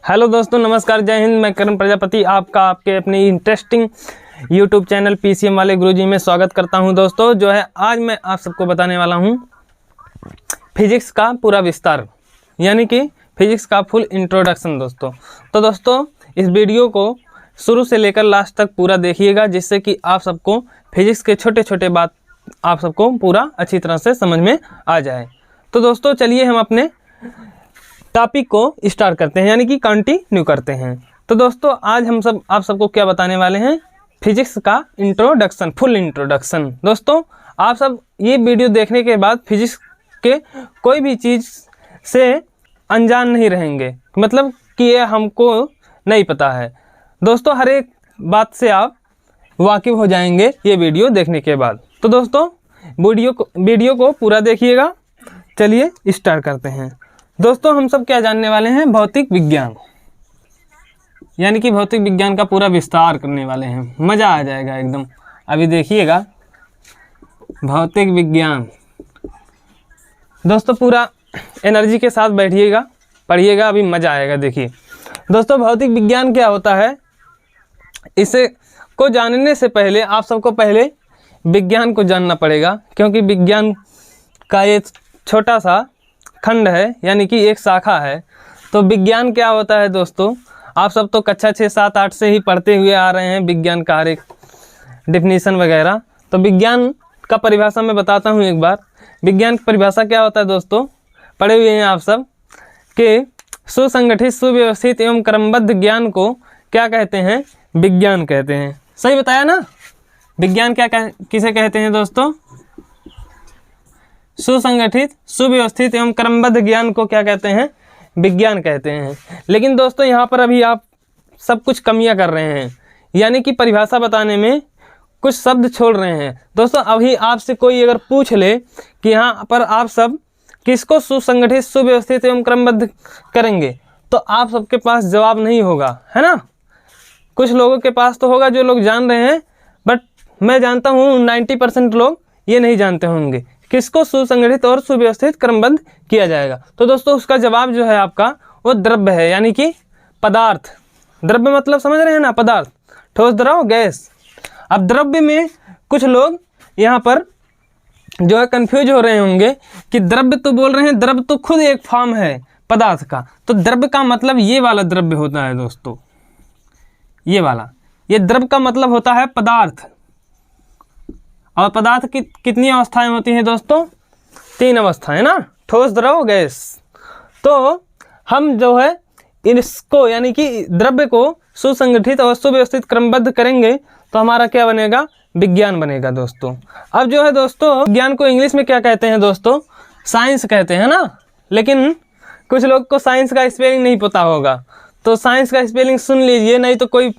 Hello दोस्तों, नमस्कार, जय हिंद। मैं करण प्रजापति आपका आपके अपने इंटरेस्टिंग यूट्यूब चैनल पीसीएम वाले गुरुजी में स्वागत करता हूं। दोस्तों जो है आज मैं आप सबको बताने वाला हूं फिजिक्स का पूरा विस्तार, यानी कि फिजिक्स का फुल इंट्रोडक्शन। दोस्तों दोस्तों इस वीडियो को शुरू से लेकर लास्ट तक पूरा देखिएगा, जिससे कि आप सबको फिजिक्स के छोटे छोटे बात आप सबको पूरा अच्छी तरह से समझ में आ जाए। तो दोस्तों चलिए हम अपने टॉपिक को स्टार्ट करते हैं, यानी कि कंटिन्यू करते हैं। तो दोस्तों आज हम सब आप सबको क्या बताने वाले हैं, फिजिक्स का इंट्रोडक्शन, फुल इंट्रोडक्शन। दोस्तों आप सब ये वीडियो देखने के बाद फिजिक्स के कोई भी चीज़ से अनजान नहीं रहेंगे, मतलब कि ये हमको नहीं पता है। दोस्तों हर एक बात से आप वाकिफ़ हो जाएंगे ये वीडियो देखने के बाद। तो दोस्तों वीडियो को पूरा देखिएगा। चलिए स्टार्ट करते हैं। दोस्तों हम सब क्या जानने वाले हैं, भौतिक विज्ञान, यानी कि भौतिक विज्ञान का पूरा विस्तार करने वाले हैं। मज़ा आ जाएगा एकदम। अभी देखिएगा भौतिक विज्ञान। दोस्तों पूरा एनर्जी के साथ बैठिएगा, पढ़िएगा, अभी मज़ा आएगा। देखिए दोस्तों भौतिक विज्ञान क्या होता है, इसे को जानने से पहले आप सबको पहले विज्ञान को जानना पड़ेगा, क्योंकि विज्ञान का ये छोटा सा खंड है, यानी कि एक शाखा है। तो विज्ञान क्या होता है दोस्तों, आप सब तो कक्षा 6, 7, 8 से ही पढ़ते हुए आ रहे हैं विज्ञान का हर एक डिफिनीशन वगैरह। तो विज्ञान का परिभाषा मैं बताता हूँ एक बार। विज्ञान की परिभाषा क्या होता है दोस्तों, पढ़े हुए हैं आप सब, कि सुसंगठित, सुव्यवस्थित एवं क्रमबद्ध ज्ञान को क्या कहते हैं, विज्ञान कहते हैं। सही बताया ना। विज्ञान किसे कहते हैं दोस्तों, सुसंगठित, सुव्यवस्थित एवं क्रमबद्ध ज्ञान को क्या कहते हैं, विज्ञान कहते हैं। लेकिन दोस्तों यहाँ पर अभी आप सब कुछ कमियां कर रहे हैं, यानी कि परिभाषा बताने में कुछ शब्द छोड़ रहे हैं। दोस्तों अभी आपसे कोई अगर पूछ ले कि यहाँ पर आप सब किसको सुसंगठित, सुव्यवस्थित एवं क्रमबद्ध करेंगे, तो आप सबके पास जवाब नहीं होगा, है ना। कुछ लोगों के पास तो होगा जो लोग जान रहे हैं, बट मैं जानता हूँ 90% लोग ये नहीं जानते होंगे किसको सुसंगठित और सुव्यवस्थित क्रमबद्ध किया जाएगा। तो दोस्तों उसका जवाब जो है आपका वो द्रव्य है, यानी कि पदार्थ। द्रव्य मतलब समझ रहे हैं ना, पदार्थ, ठोस, द्रव, गैस। अब द्रव्य में कुछ लोग यहाँ पर जो है कंफ्यूज हो रहे होंगे कि द्रव्य तो बोल रहे हैं, द्रव्य तो खुद एक फॉर्म है पदार्थ का। तो द्रव्य का मतलब ये वाला द्रव्य होता है दोस्तों, ये वाला, ये द्रव्य का मतलब होता है पदार्थ। और पदार्थ की कितनी अवस्थाएं होती हैं दोस्तों, 3 अवस्थाएं ना, ठोस, द्रव, गैस। तो हम जो है इसको, यानी कि द्रव्य को सुसंगठित और सुव्यवस्थित क्रमबद्ध करेंगे तो हमारा क्या बनेगा, विज्ञान बनेगा दोस्तों। अब जो है दोस्तों विज्ञान को इंग्लिश में क्या कहते हैं दोस्तों, साइंस कहते हैं ना। लेकिन कुछ लोग को साइंस का स्पेलिंग नहीं पता होगा, तो साइंस का स्पेलिंग सुन लीजिए, नहीं तो कोई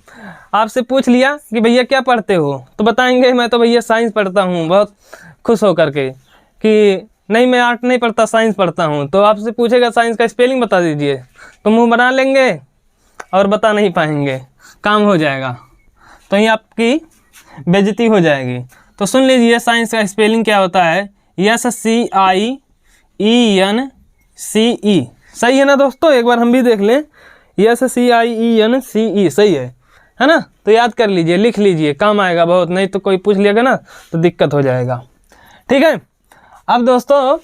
आपसे पूछ लिया कि भैया क्या पढ़ते हो, तो बताएंगे मैं तो भैया साइंस पढ़ता हूँ, बहुत खुश हो करके, कि नहीं मैं आर्ट नहीं पढ़ता, साइंस पढ़ता हूँ। तो आपसे पूछेगा साइंस का स्पेलिंग बता दीजिए, तो मुंह बना लेंगे और बता नहीं पाएंगे, काम हो जाएगा, तो ये आपकी बेइज्जती हो जाएगी। तो सुन लीजिए साइंस का स्पेलिंग क्या होता है, SCIENCE। सही है ना दोस्तों, एक बार हम भी देख लें, SCIENCE सही है ना। तो याद कर लीजिए, लिख लीजिए, काम आएगा बहुत, नहीं तो कोई पूछ लिएगा ना तो दिक्कत हो जाएगा, ठीक है। अब दोस्तों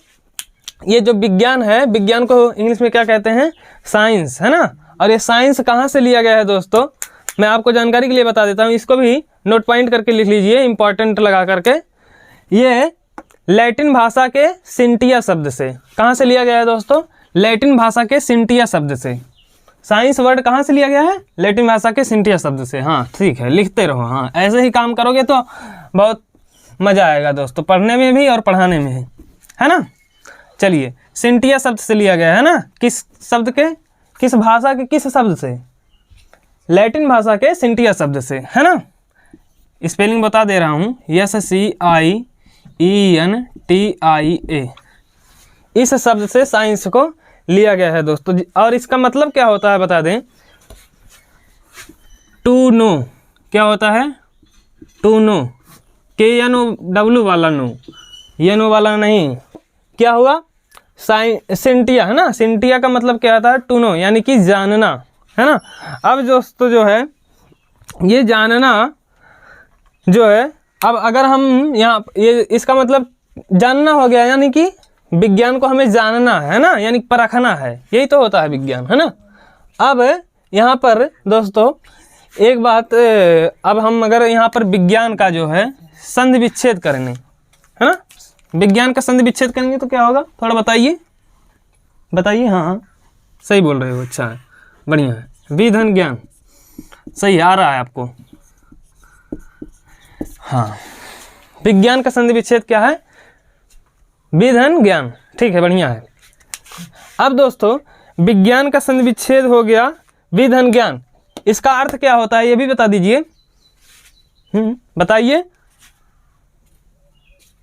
ये जो विज्ञान है, विज्ञान को इंग्लिश में क्या कहते हैं, साइंस, है ना। और ये साइंस कहाँ से लिया गया है दोस्तों, मैं आपको जानकारी के लिए बता देता हूँ, इसको भी नोट पॉइंट करके लिख लीजिए, इंपॉर्टेंट लगा करके। ये लैटिन भाषा के सिंटिया शब्द से, कहाँ से लिया गया है दोस्तों, लैटिन भाषा के सिंटिया शब्द से। साइंस वर्ड कहाँ से लिया गया है, लैटिन भाषा के सिंटिया शब्द से। हाँ ठीक है, लिखते रहो, हाँ ऐसे ही काम करोगे तो बहुत मज़ा आएगा दोस्तों, पढ़ने में भी और पढ़ाने में भी, है ना। चलिए, सिंटिया शब्द से लिया गया है ना, किस शब्द के, किस भाषा के, किस शब्द से, लैटिन भाषा के सिंटिया शब्द से, है ना। स्पेलिंग बता दे रहा हूँ, SCIENTIA। इस शब्द से साइंस को लिया गया है दोस्तों। और इसका मतलब क्या होता है बता दें, टू नो। क्या होता है, टू नो, KNOW वाला नो, ये नो वाला नहीं। क्या हुआ, सिंटिया है ना, सिंटिया का मतलब क्या होता है, टू नो, यानी कि जानना, है ना। अब दोस्तों जो है ये जानना जो है, अब अगर हम यहाँ ये इसका मतलब जानना हो गया, यानी कि विज्ञान को हमें जानना है ना, यानी परखना है, यही तो होता है विज्ञान, है ना। अब यहाँ पर दोस्तों एक बात, अब हम अगर यहाँ पर विज्ञान का जो है संधि विच्छेद करेंगे, है ना, विज्ञान का संधि विच्छेद करेंगे तो क्या होगा, थोड़ा बताइए बताइए। हाँ सही बोल रहे हो, अच्छा है, बढ़िया है, विधन ज्ञान सही आ रहा है आपको। हाँ, विज्ञान का संधि विच्छेद क्या है, विधन ज्ञान, ठीक है, बढ़िया है। अब दोस्तों विज्ञान का संधि विच्छेद हो गया विधन ज्ञान, इसका अर्थ क्या होता है ये भी बता दीजिए। बताइए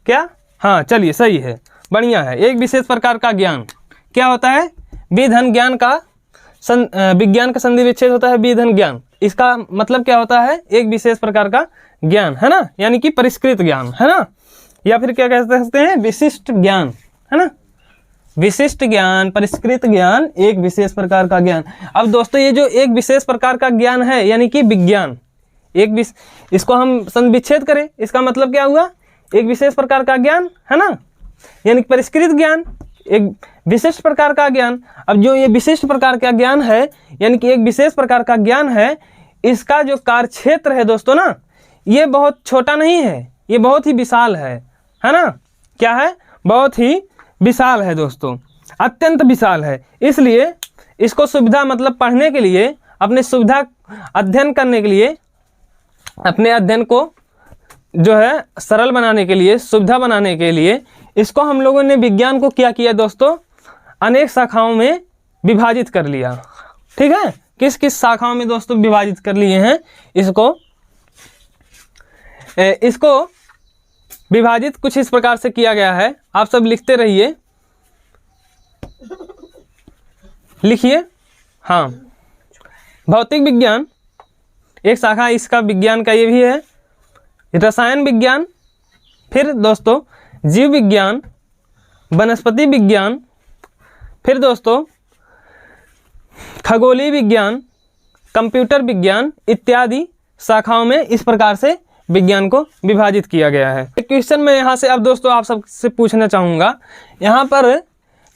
क्या, हाँ चलिए सही है, बढ़िया है। एक विशेष प्रकार का ज्ञान क्या होता है, विधन ज्ञान का विज्ञान का संधि विच्छेद होता है विधन ज्ञान। इसका मतलब क्या होता है, एक विशेष प्रकार का ज्ञान, है ना, यानी कि परिष्कृत ज्ञान, है ना, या फिर क्या कह सकते हैं, विशिष्ट ज्ञान, है ना, विशिष्ट ज्ञान, परिष्कृत ज्ञान, एक विशेष प्रकार का ज्ञान। अब दोस्तों ये जो एक विशेष प्रकार का ज्ञान है, यानी कि विज्ञान, इसको हम संधि विच्छेद करें, इसका मतलब क्या हुआ, एक विशेष प्रकार का ज्ञान, है ना, यानी परिष्कृत ज्ञान, एक विशिष्ट प्रकार का ज्ञान। अब जो ये विशिष्ट प्रकार का ज्ञान है, यानी कि एक विशेष प्रकार का ज्ञान है, इसका जो कार्य क्षेत्र है दोस्तों ना, ये बहुत छोटा नहीं है, ये बहुत ही विशाल है ना, क्या है, बहुत ही विशाल है दोस्तों, अत्यंत विशाल है। इसलिए इसको सुविधा मतलब पढ़ने के लिए, अपने सुविधा अध्ययन करने के लिए, अपने अध्ययन को जो है सरल बनाने के लिए, सुविधा बनाने के लिए, इसको हम लोगों ने विज्ञान को क्या किया दोस्तों, अनेक शाखाओं में विभाजित कर लिया। ठीक है, किस किस शाखाओं में दोस्तों विभाजित कर लिए हैं, इसको विभाजित कुछ इस प्रकार से किया गया है, आप सब लिखते रहिए, लिखिए। हाँ, भौतिक विज्ञान एक शाखा इसका विज्ञान का ये भी है, रसायन विज्ञान, फिर दोस्तों जीव विज्ञान, वनस्पति विज्ञान, फिर दोस्तों खगोलीय विज्ञान, कंप्यूटर विज्ञान इत्यादि शाखाओं में इस प्रकार से विज्ञान को विभाजित किया गया है। एक क्वेश्चन मैं यहाँ से अब दोस्तों आप सबसे पूछना चाहूँगा, यहाँ पर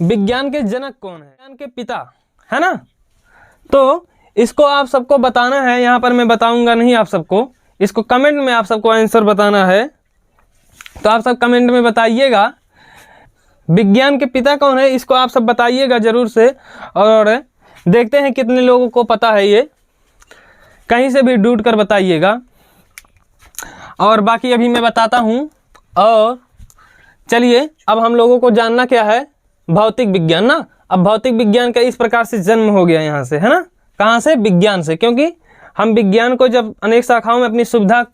विज्ञान के जनक कौन है, विज्ञान के पिता, है ना, तो इसको आप सबको बताना है। यहाँ पर मैं बताऊँगा नहीं आप सबको, इसको कमेंट में आप सबको आंसर बताना है, तो आप सब कमेंट में बताइएगा विज्ञान के पिता कौन है, इसको आप सब बताइएगा ज़रूर से, और देखते हैं कितने लोगों को पता है, ये कहीं से भी ढूंढ कर बताइएगा। और बाकी अभी मैं बताता हूँ। और चलिए अब हम लोगों को जानना क्या है, भौतिक विज्ञान ना। अब भौतिक विज्ञान का इस प्रकार से जन्म हो गया यहाँ से, है ना, कहाँ से, विज्ञान से, क्योंकि हम विज्ञान को जब अनेक शाखाओं में अपनी सुविधा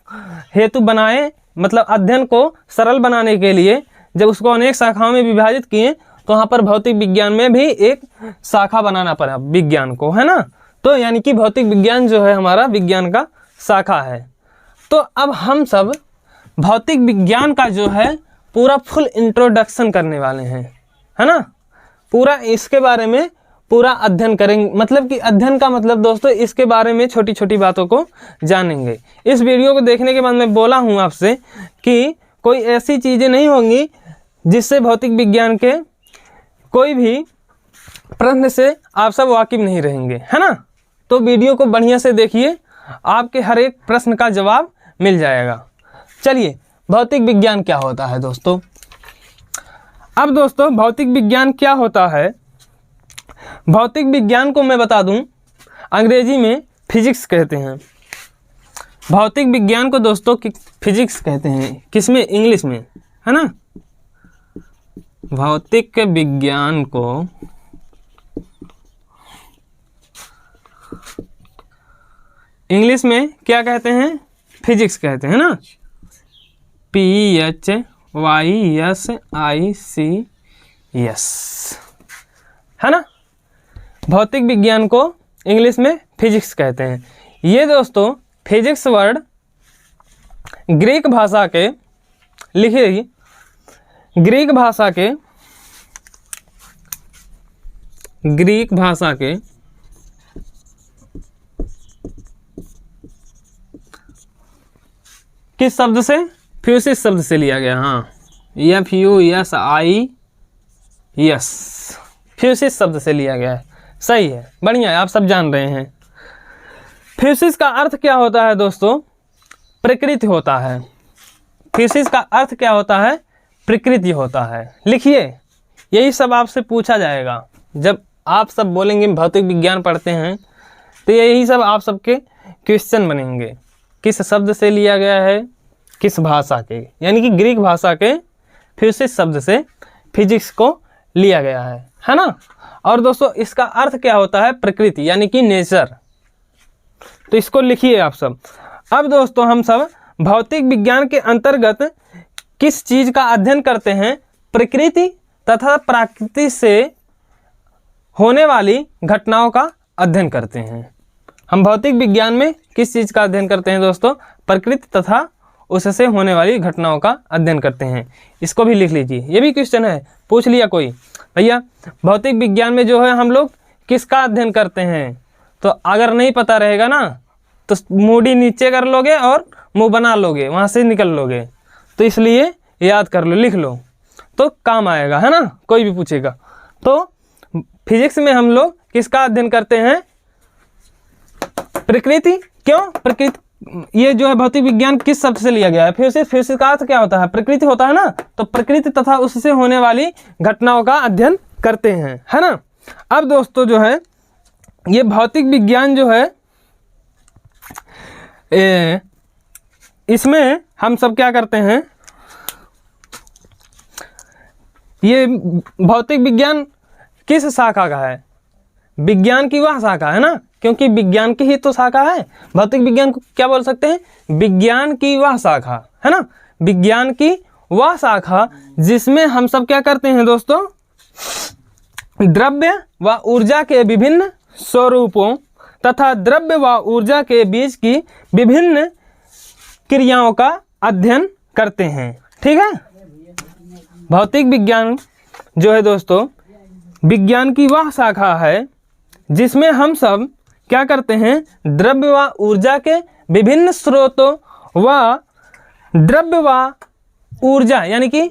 हेतु बनाए, मतलब अध्ययन को सरल बनाने के लिए जब उसको अनेक शाखाओं में विभाजित किए, तो वहाँ पर भौतिक विज्ञान में भी एक शाखा बनाना पड़ा विज्ञान को, है ना। तो यानी कि भौतिक विज्ञान जो है हमारा विज्ञान का शाखा है। तो अब हम सब भौतिक विज्ञान का जो है पूरा फुल इंट्रोडक्शन करने वाले हैं, है ना, पूरा इसके बारे में पूरा अध्ययन करेंगे। मतलब कि अध्ययन का मतलब दोस्तों इसके बारे में छोटी छोटी बातों को जानेंगे। इस वीडियो को देखने के बाद मैं बोला हूँ आपसे कि कोई ऐसी चीज़ें नहीं होंगी जिससे भौतिक विज्ञान के कोई भी प्रश्न से आप सब वाकिफ नहीं रहेंगे, है ना। तो वीडियो को बढ़िया से देखिए, आपके हर एक प्रश्न का जवाब मिल जाएगा। चलिए भौतिक विज्ञान क्या होता है दोस्तों। अब दोस्तों भौतिक विज्ञान क्या होता है, भौतिक विज्ञान को मैं बता दूं, अंग्रेजी में फिजिक्स कहते हैं। भौतिक विज्ञान को दोस्तों फिजिक्स कहते हैं, किसमें, इंग्लिश में, है ना। भौतिक विज्ञान को इंग्लिश में क्या कहते हैं, फिजिक्स कहते हैं ना, PHYSICS, है ना। भौतिक विज्ञान को इंग्लिश में फिजिक्स कहते हैं। ये दोस्तों फिजिक्स वर्ड ग्रीक भाषा के, लिखिए, ग्रीक भाषा के किस शब्द से? फ्यूसिस शब्द से लिया गया। हाँ, FUSIS, फ्यूसिस शब्द से लिया गया है। सही है, बढ़िया है, आप सब जान रहे हैं। फ्यूसिस का अर्थ क्या होता है दोस्तों? प्रकृति होता है। फ्यूसिस का अर्थ क्या होता है? प्रकृति होता है। लिखिए, यही सब आपसे पूछा जाएगा जब आप सब बोलेंगे भौतिक विज्ञान पढ़ते हैं, तो यही सब आप सबके क्वेश्चन बनेंगे। किस शब्द से लिया गया है? किस भाषा के, यानी कि ग्रीक भाषा के फ्यूसिस शब्द से फिजिक्स को लिया गया है ना। और दोस्तों इसका अर्थ क्या होता है? प्रकृति, यानी कि नेचर। तो इसको लिखिए आप सब। अब दोस्तों हम सब भौतिक विज्ञान के अंतर्गत किस चीज़ का अध्ययन करते हैं? प्रकृति तथा प्रकृति से होने वाली घटनाओं का अध्ययन करते हैं। हम भौतिक विज्ञान में किस चीज़ का अध्ययन करते हैं दोस्तों? प्रकृति तथा उससे होने वाली घटनाओं का अध्ययन करते हैं। इसको भी लिख लीजिए, ये भी क्वेश्चन है, पूछ लिया कोई, भैया भौतिक विज्ञान में जो है हम लोग किसका अध्ययन करते हैं? तो अगर नहीं पता रहेगा ना तो मूडी नीचे कर लोगे और मुंह बना लोगे, वहाँ से निकल लोगे। तो इसलिए याद कर लो, लिख लो, तो काम आएगा, है ना। कोई भी पूछेगा तो फिजिक्स में हम लोग किसका अध्ययन करते हैं? प्रकृति। क्यों प्रकृति? ये जो है भौतिक विज्ञान किस शब्द से लिया गया है? फ्यूसिस का अर्थ क्या होता है? प्रकृति होता है ना। तो प्रकृति तथा उससे होने वाली घटनाओं का अध्ययन करते हैं, है ना। अब दोस्तों जो है ये भौतिक विज्ञान जो है इसमें हम सब क्या करते हैं? ये भौतिक विज्ञान किस शाखा का है? विज्ञान की वह शाखा है ना, क्योंकि विज्ञान की ही तो शाखा है। भौतिक विज्ञान को क्या बोल सकते हैं? विज्ञान की वह शाखा, है ना। विज्ञान की वह शाखा जिसमें हम सब क्या करते हैं दोस्तों? द्रव्य व ऊर्जा के विभिन्न स्वरूपों तथा द्रव्य व ऊर्जा के बीच की विभिन्न क्रियाओं का अध्ययन करते हैं। ठीक है। भौतिक विज्ञान जो है दोस्तों विज्ञान की वह शाखा है जिसमें हम सब क्या करते हैं? द्रव्य व ऊर्जा के विभिन्न स्रोतों व द्रव्य व ऊर्जा, यानी कि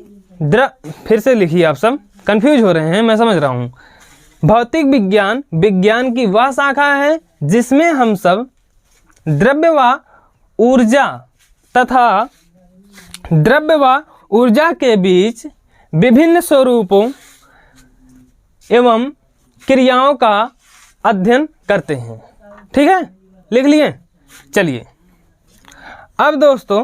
फिर से लिखिए, आप सब कंफ्यूज हो रहे हैं, मैं समझ रहा हूँ। भौतिक विज्ञान विज्ञान की वह शाखा है जिसमें हम सब द्रव्य व ऊर्जा तथा द्रव्य व ऊर्जा के बीच विभिन्न स्वरूपों एवं क्रियाओं का अध्ययन करते हैं। ठीक है, लिख लिए। चलिए अब दोस्तों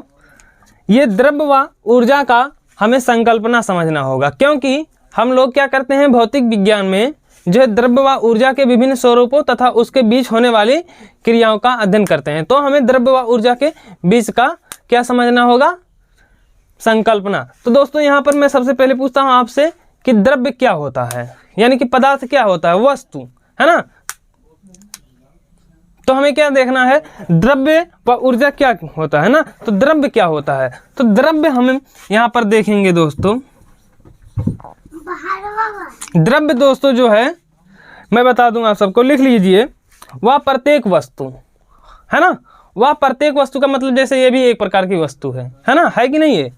ये द्रव्य व ऊर्जा का हमें संकल्पना समझना होगा, क्योंकि हम लोग क्या करते हैं भौतिक विज्ञान में जो है द्रव्य व ऊर्जा के विभिन्न स्वरूपों तथा उसके बीच होने वाली क्रियाओं का अध्ययन करते हैं। तो हमें द्रव्य व ऊर्जा के बीच का क्या समझना होगा? संकल्पना। तो दोस्तों यहाँ पर मैं सबसे पहले पूछता हूँ आपसे कि द्रव्य क्या होता है, यानी कि पदार्थ क्या होता है? वस्तु, है ना। तो हमें क्या देखना है? द्रव्य व ऊर्जा क्या होता है ना। तो द्रव्य क्या होता है? तो द्रव्य हम यहाँ पर देखेंगे दोस्तों। द्रव्य दोस्तों जो है मैं बता दूं आप सबको, लिख लीजिए। वह प्रत्येक वस्तु, है ना। वह प्रत्येक वस्तु का मतलब जैसे ये भी एक प्रकार की वस्तु है ना, है कि नहीं? है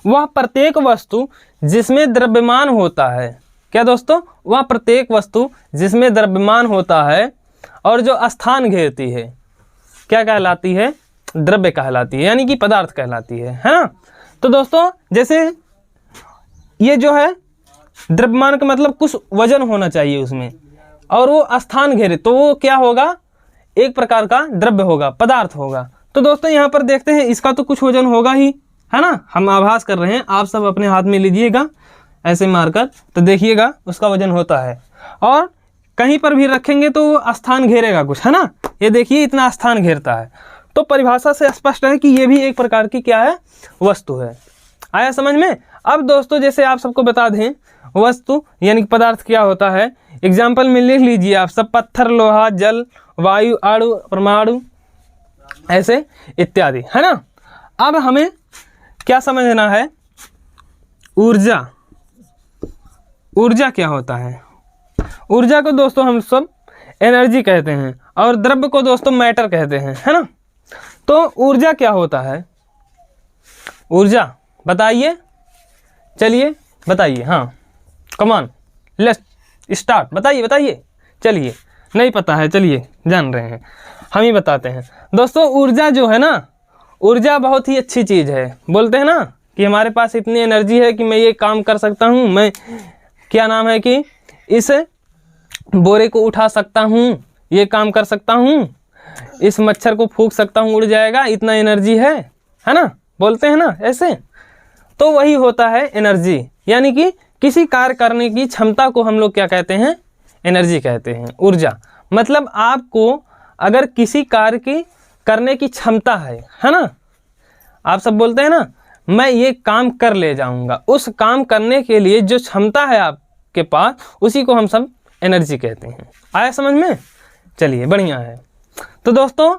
वह प्रत्येक वस्तु जिसमें द्रव्यमान होता है। क्या दोस्तों? वह प्रत्येक वस्तु जिसमें द्रव्यमान होता है और जो स्थान घेरती है क्या कहलाती है? द्रव्य कहलाती है, यानी कि पदार्थ कहलाती है ना। तो दोस्तों जैसे ये जो है द्रव्यमान का मतलब कुछ वजन होना चाहिए उसमें, और वो स्थान घेरे, तो वो क्या होगा? एक प्रकार का द्रव्य होगा, पदार्थ होगा। तो दोस्तों यहाँ पर देखते हैं इसका तो कुछ वजन होगा ही, है ना। हम आभास कर रहे हैं, आप सब अपने हाथ में लीजिएगा ऐसे मारकर, तो देखिएगा उसका वजन होता है। और कहीं पर भी रखेंगे तो वो स्थान घेरेगा कुछ, है ना। ये देखिए इतना स्थान घेरता है। तो परिभाषा से स्पष्ट है कि ये भी एक प्रकार की क्या है? वस्तु है। आया समझ में? अब दोस्तों जैसे आप सबको बता दें वस्तु यानी पदार्थ क्या होता है, एग्जाम्पल में लिख लीजिए आप सब। पत्थर, लोहा, जल, वायु, अणु, परमाणु, ऐसे इत्यादि, है ना। अब हमें क्या समझना है? ऊर्जा। ऊर्जा क्या होता है? ऊर्जा को दोस्तों हम सब एनर्जी कहते हैं और द्रव्य को दोस्तों मैटर कहते हैं, है ना। तो ऊर्जा क्या होता है? ऊर्जा बताइए, चलिए बताइए, हाँ कमान लेट्स स्टार्ट, बताइए बताइए। चलिए नहीं पता है, चलिए जान रहे हैं, हम ही बताते हैं दोस्तों। ऊर्जा जो है ना, ऊर्जा बहुत ही अच्छी चीज़ है। बोलते हैं ना कि हमारे पास इतनी एनर्जी है कि मैं ये काम कर सकता हूँ, मैं क्या नाम है कि इस बोरे को उठा सकता हूँ, ये काम कर सकता हूँ, इस मच्छर को फूंक सकता हूँ, उड़ जाएगा, इतना एनर्जी है ना, बोलते हैं ना ऐसे। तो वही होता है एनर्जी, यानी कि किसी कार्य करने की क्षमता को हम लोग क्या कहते हैं, एनर्जी कहते हैं, ऊर्जा। मतलब आपको अगर किसी कार्य की करने की क्षमता है ना, आप सब बोलते हैं ना मैं ये काम कर ले जाऊंगा, उस काम करने के लिए जो क्षमता है आपके पास, उसी को हम सब एनर्जी कहते हैं। आया समझ में? चलिए बढ़िया है। तो दोस्तों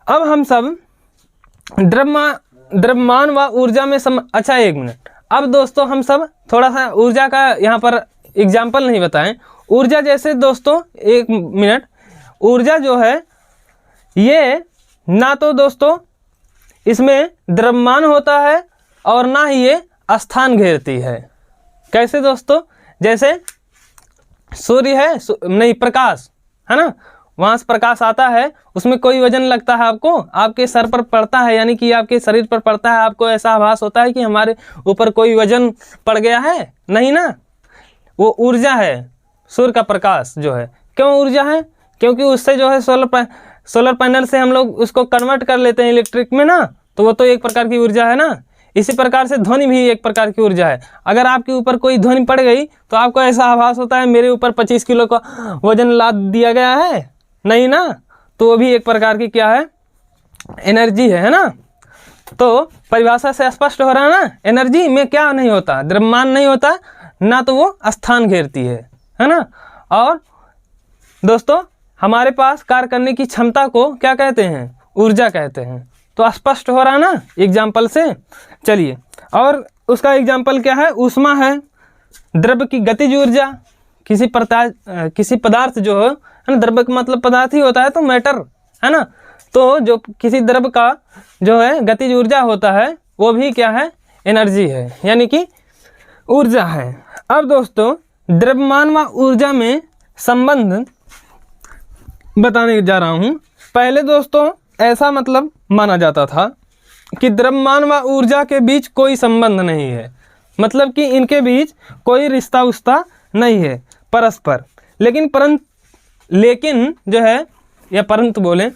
अब हम सब द्रव्यमान व ऊर्जा में अच्छा एक मिनट, अब दोस्तों हम सब थोड़ा सा ऊर्जा का यहाँ पर एग्जाम्पल नहीं बताएं। ऊर्जा जैसे दोस्तों एक मिनट, ऊर्जा जो है ये ना तो दोस्तों इसमें द्रव्यमान होता है और ना ही ये स्थान घेरती है। कैसे दोस्तों? जैसे सूर्य है, नहीं प्रकाश है ना, वहाँ से प्रकाश आता है, उसमें कोई वजन लगता है आपको, आपके सर पर पड़ता है, यानी कि आपके शरीर पर पड़ता है, आपको ऐसा आभास होता है कि हमारे ऊपर कोई वजन पड़ गया है, नहीं ना। वो ऊर्जा है, सूर्य का प्रकाश जो है। क्यों ऊर्जा है? क्योंकि उससे जो है सोलर पैनल से हम लोग उसको कन्वर्ट कर लेते हैं इलेक्ट्रिक में ना, तो वो तो एक प्रकार की ऊर्जा है ना। इसी प्रकार से ध्वनि भी एक प्रकार की ऊर्जा है। अगर आपके ऊपर कोई ध्वनि पड़ गई तो आपको ऐसा आभास होता है मेरे ऊपर 25 किलो का वजन लाद दिया गया है, नहीं ना, तो वो भी एक प्रकार की क्या है, एनर्जी है ना। तो परिभाषा से स्पष्ट हो रहा है ना, एनर्जी में क्या नहीं होता, द्रव्यमान नहीं होता, ना तो वो स्थान घेरती है ना। और दोस्तों हमारे पास कार्य करने की क्षमता को क्या कहते हैं, ऊर्जा कहते हैं। तो स्पष्ट हो रहा है ना एग्जाम्पल से। चलिए, और उसका एग्जाम्पल क्या है, ऊष्मा है, द्रव्य की गतिज ऊर्जा, किसी पदार्थ जो है ना, द्रव्य का मतलब पदार्थ ही होता है, तो मैटर है ना, तो जो किसी द्रव्य का जो है गतिज ऊर्जा होता है वो भी क्या है, एनर्जी है, यानी कि ऊर्जा है। अब दोस्तों द्रव्यमान व ऊर्जा में संबंध बताने जा रहा हूँ। पहले दोस्तों ऐसा मतलब माना जाता था कि द्रव्यमान व ऊर्जा के बीच कोई संबंध नहीं है, मतलब कि इनके बीच कोई रिश्ता उस्ता नहीं है परस्पर। लेकिन जो है, या परंतु बोलें,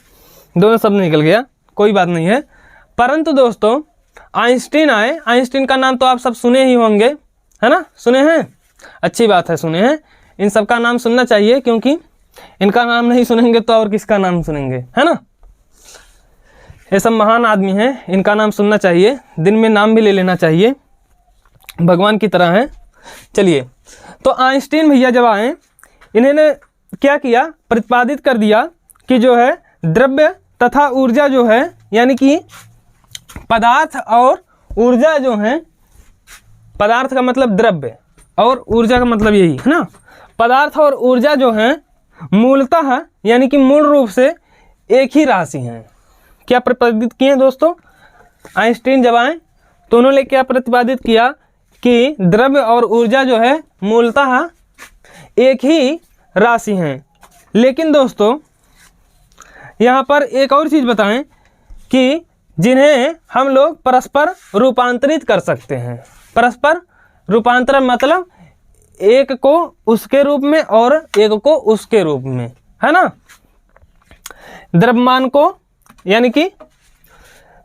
दोनों शब्द निकल गया, कोई बात नहीं है। परंतु दोस्तों आइंस्टीन आए, आइंस्टीन का नाम तो आप सब सुने ही होंगे, है ना, सुने हैं, अच्छी बात है, सुने हैं। इन सब का नाम सुनना चाहिए, क्योंकि इनका नाम नहीं सुनेंगे तो और किसका नाम सुनेंगे, है ना। ये सब महान आदमी हैं, इनका नाम सुनना चाहिए, दिन में नाम भी ले लेना चाहिए, भगवान की तरह है। चलिए, तो आइंस्टीन भैया जब आए, इन्होंने क्या किया, प्रतिपादित कर दिया कि जो है द्रव्य तथा ऊर्जा जो है, यानी कि पदार्थ और ऊर्जा जो है, पदार्थ का मतलब द्रव्य और ऊर्जा का मतलब यही है ना, पदार्थ और ऊर्जा जो है मूलतः यानी कि मूल रूप से एक ही राशि हैं। क्या प्रतिपादित किए दोस्तों? आइंस्टीन जब आए तो उन्होंने क्या प्रतिपादित किया कि द्रव्य और ऊर्जा जो है मूलतः एक ही राशि हैं। लेकिन दोस्तों यहाँ पर एक और चीज़ बताएं कि जिन्हें हम लोग परस्पर रूपांतरित कर सकते हैं। परस्पर रूपांतरण मतलब एक को उसके रूप में और एक को उसके रूप में, है ना। द्रव्यमान को, यानी कि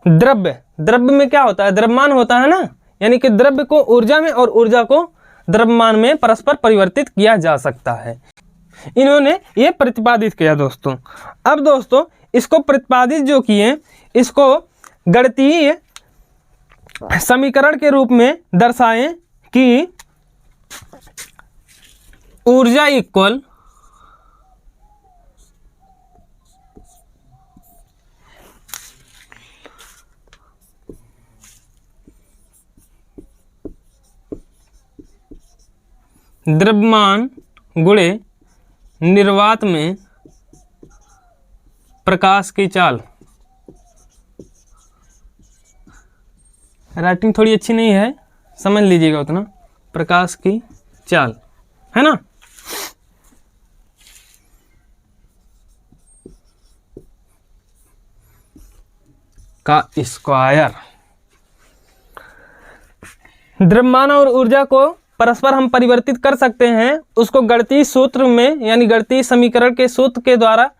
द्रव्य में क्या होता है, द्रव्यमान होता है ना, यानी कि द्रव्य को ऊर्जा में और ऊर्जा को द्रव्यमान में परस्पर परिवर्तित किया जा सकता है। इन्होंने ये प्रतिपादित किया दोस्तों। अब दोस्तों इसको प्रतिपादित जो किए, इसको गणितीय समीकरण के रूप में दर्शाएं कि ऊर्जा इक्वल द्रव्यमान गुणे निर्वात में प्रकाश की चाल। राइटिंग थोड़ी अच्छी नहीं है, समझ लीजिएगा उतना। प्रकाश की चाल, है ना। का स्क्वायर। द्रव्यमान और ऊर्जा को परस्पर हम परिवर्तित कर सकते हैं। उसको गणितीय सूत्र में यानी गणितीय समीकरण के सूत्र के द्वारा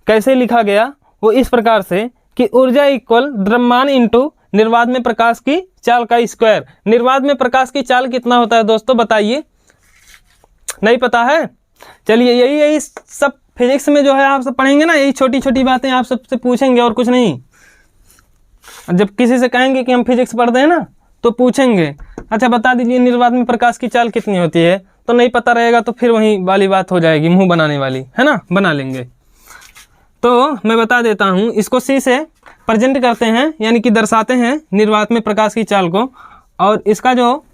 कैसे लिखा गया, वो इस प्रकार से कि ऊर्जा इक्वल द्रव्यमान इंटू निर्वात में प्रकाश की चाल का स्क्वायर। निर्वात में प्रकाश की चाल कितना होता है दोस्तों, बताइए। नहीं पता है? चलिए यही सब फिजिक्स में जो है आप सब पढ़ेंगे ना, यही छोटी छोटी बातें आप सबसे पूछेंगे और कुछ नहीं। जब किसी से कहेंगे कि हम फिजिक्स पढ़ते हैं ना, तो पूछेंगे अच्छा बता दीजिए निर्वात में प्रकाश की चाल कितनी होती है, तो नहीं पता रहेगा तो फिर वही वाली बात हो जाएगी, मुंह बनाने वाली, है ना। बना लेंगे। तो मैं बता देता हूँ, इसको सी से प्रेजेंट करते हैं यानी कि दर्शाते हैं निर्वात में प्रकाश की चाल को। और इसका जो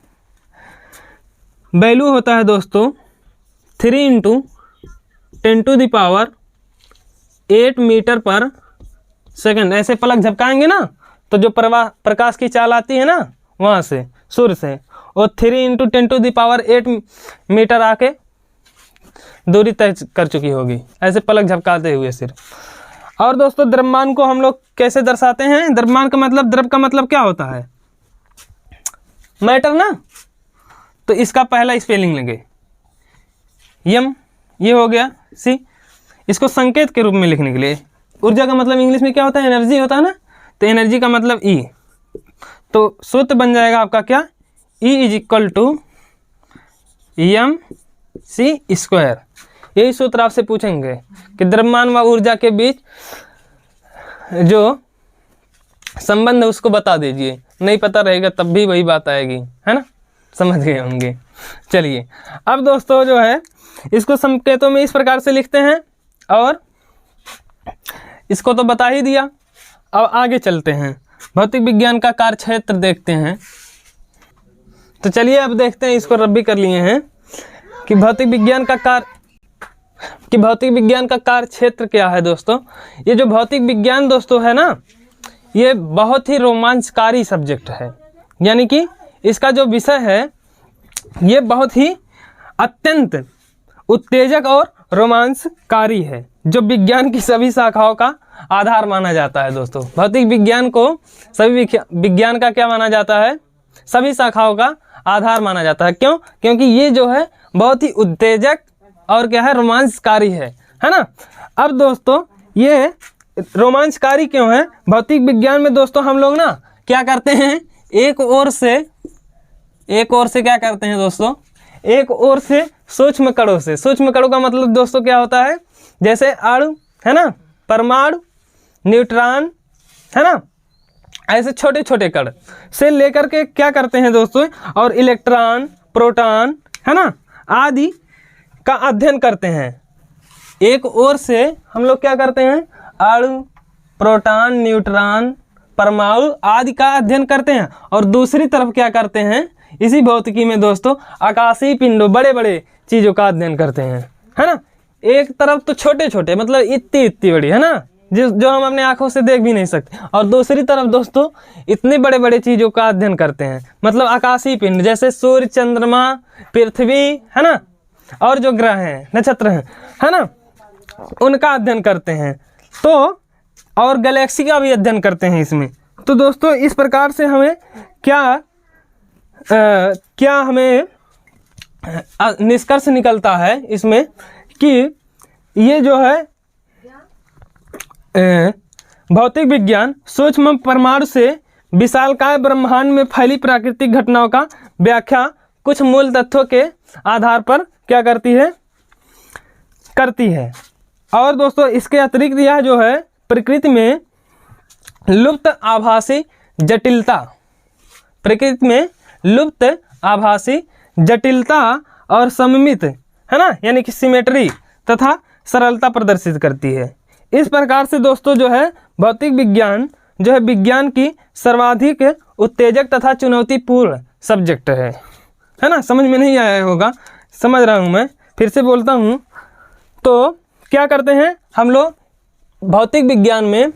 वैल्यू होता है दोस्तों 3 × 10⁸ मीटर पर सेकंड। ऐसे पलक झपकाएंगे ना तो जो प्रकाश की चाल आती है ना वहाँ से, सूर्य से, और 3 × 10⁸ मीटर आके दूरी तय कर चुकी होगी, ऐसे पलक झपकाते हुए सिर्फ। और दोस्तों द्रव्यमान को हम लोग कैसे दर्शाते हैं? द्रव्यमान का मतलब, द्रव का मतलब क्या होता है? मैटर ना। तो इसका पहला स्पेलिंग लेंगे यम, ये हो गया सी। इसको संकेत के रूप में लिखने के लिए, ऊर्जा का मतलब इंग्लिश में क्या होता है? एनर्जी होता है ना। तो एनर्जी का मतलब ई, तो सूत्र बन जाएगा आपका क्या? E = mc²। यही सूत्र आपसे पूछेंगे कि द्रव्यमान व ऊर्जा के बीच जो संबंध है उसको बता दीजिए। नहीं पता रहेगा तब भी वही बात आएगी, है ना। समझ गए होंगे। चलिए अब दोस्तों जो है इसको संकेतों में इस प्रकार से लिखते हैं, और इसको तो बता ही दिया। अब आगे चलते हैं, भौतिक विज्ञान का कार्यक्षेत्र देखते हैं। तो चलिए अब देखते हैं, इसको रब्बी कर लिए हैं कि भौतिक विज्ञान का कार्यक्षेत्र क्या है दोस्तों। ये जो भौतिक विज्ञान दोस्तों है ना, ये बहुत ही रोमांचकारी सब्जेक्ट है। यानी कि इसका जो विषय है ये बहुत ही अत्यंत उत्तेजक और रोमांचकारी है, जो विज्ञान की सभी शाखाओं का आधार माना जाता है दोस्तों। भौतिक विज्ञान को सभी विज्ञान का क्या माना जाता है? सभी शाखाओं का आधार माना जाता है। क्यों? क्योंकि ये जो है बहुत ही उत्तेजक और क्या है, रोमांचकारी है ना। अब दोस्तों ये रोमांचकारी क्यों है? भौतिक विज्ञान में दोस्तों हम लोग ना क्या करते हैं, एक ओर से क्या करते हैं दोस्तों, एक ओर से सूक्ष्म कणों से। सूक्ष्म कणों का मतलब दोस्तों क्या होता है? जैसे अणु है ना, परमाणु, न्यूट्रॉन है ना, ऐसे छोटे छोटे कण से लेकर के क्या करते हैं दोस्तों, और इलेक्ट्रॉन, प्रोटॉन है ना आदि का अध्ययन करते हैं। एक ओर से हम लोग क्या करते हैं, अणु, प्रोटॉन, न्यूट्रॉन, परमाणु आदि का अध्ययन करते हैं, और दूसरी तरफ क्या करते हैं, इसी भौतिकी में दोस्तों आकाशीय पिंडों, बड़े बड़े चीज़ों का अध्ययन करते हैं, है ना। एक तरफ तो छोटे छोटे मतलब इतनी बड़ी है ना, जो हम अपने आंखों से देख भी नहीं सकते, और दूसरी तरफ दोस्तों इतने बड़े बड़े चीज़ों का अध्ययन करते हैं, मतलब आकाशीय पिंड जैसे सूर्य, चंद्रमा, पृथ्वी है ना, और जो ग्रह हैं, नक्षत्र हैं, है ना, उनका अध्ययन करते हैं। तो और गैलेक्सी का भी अध्ययन करते हैं इसमें। तो दोस्तों इस प्रकार से हमें क्या हमें निष्कर्ष निकलता है इसमें कि ये जो है भौतिक विज्ञान सूक्ष्म परमाणु से विशालकाय ब्रह्मांड में फैली प्राकृतिक घटनाओं का व्याख्या कुछ मूल तथ्यों के आधार पर क्या करती है। और दोस्तों इसके अतिरिक्त यह जो है प्रकृति में लुप्त आभासी जटिलता, प्रकृति में लुप्त आभासी जटिलता और सममित है ना, यानी कि सिमेट्री तथा सरलता प्रदर्शित करती है। इस प्रकार से दोस्तों जो है भौतिक विज्ञान जो है विज्ञान की सर्वाधिक उत्तेजक तथा चुनौतीपूर्ण सब्जेक्ट है ना। समझ में नहीं आया होगा, समझ रहा हूँ मैं, फिर से बोलता हूँ। तो क्या करते हैं हम लोग भौतिक विज्ञान में,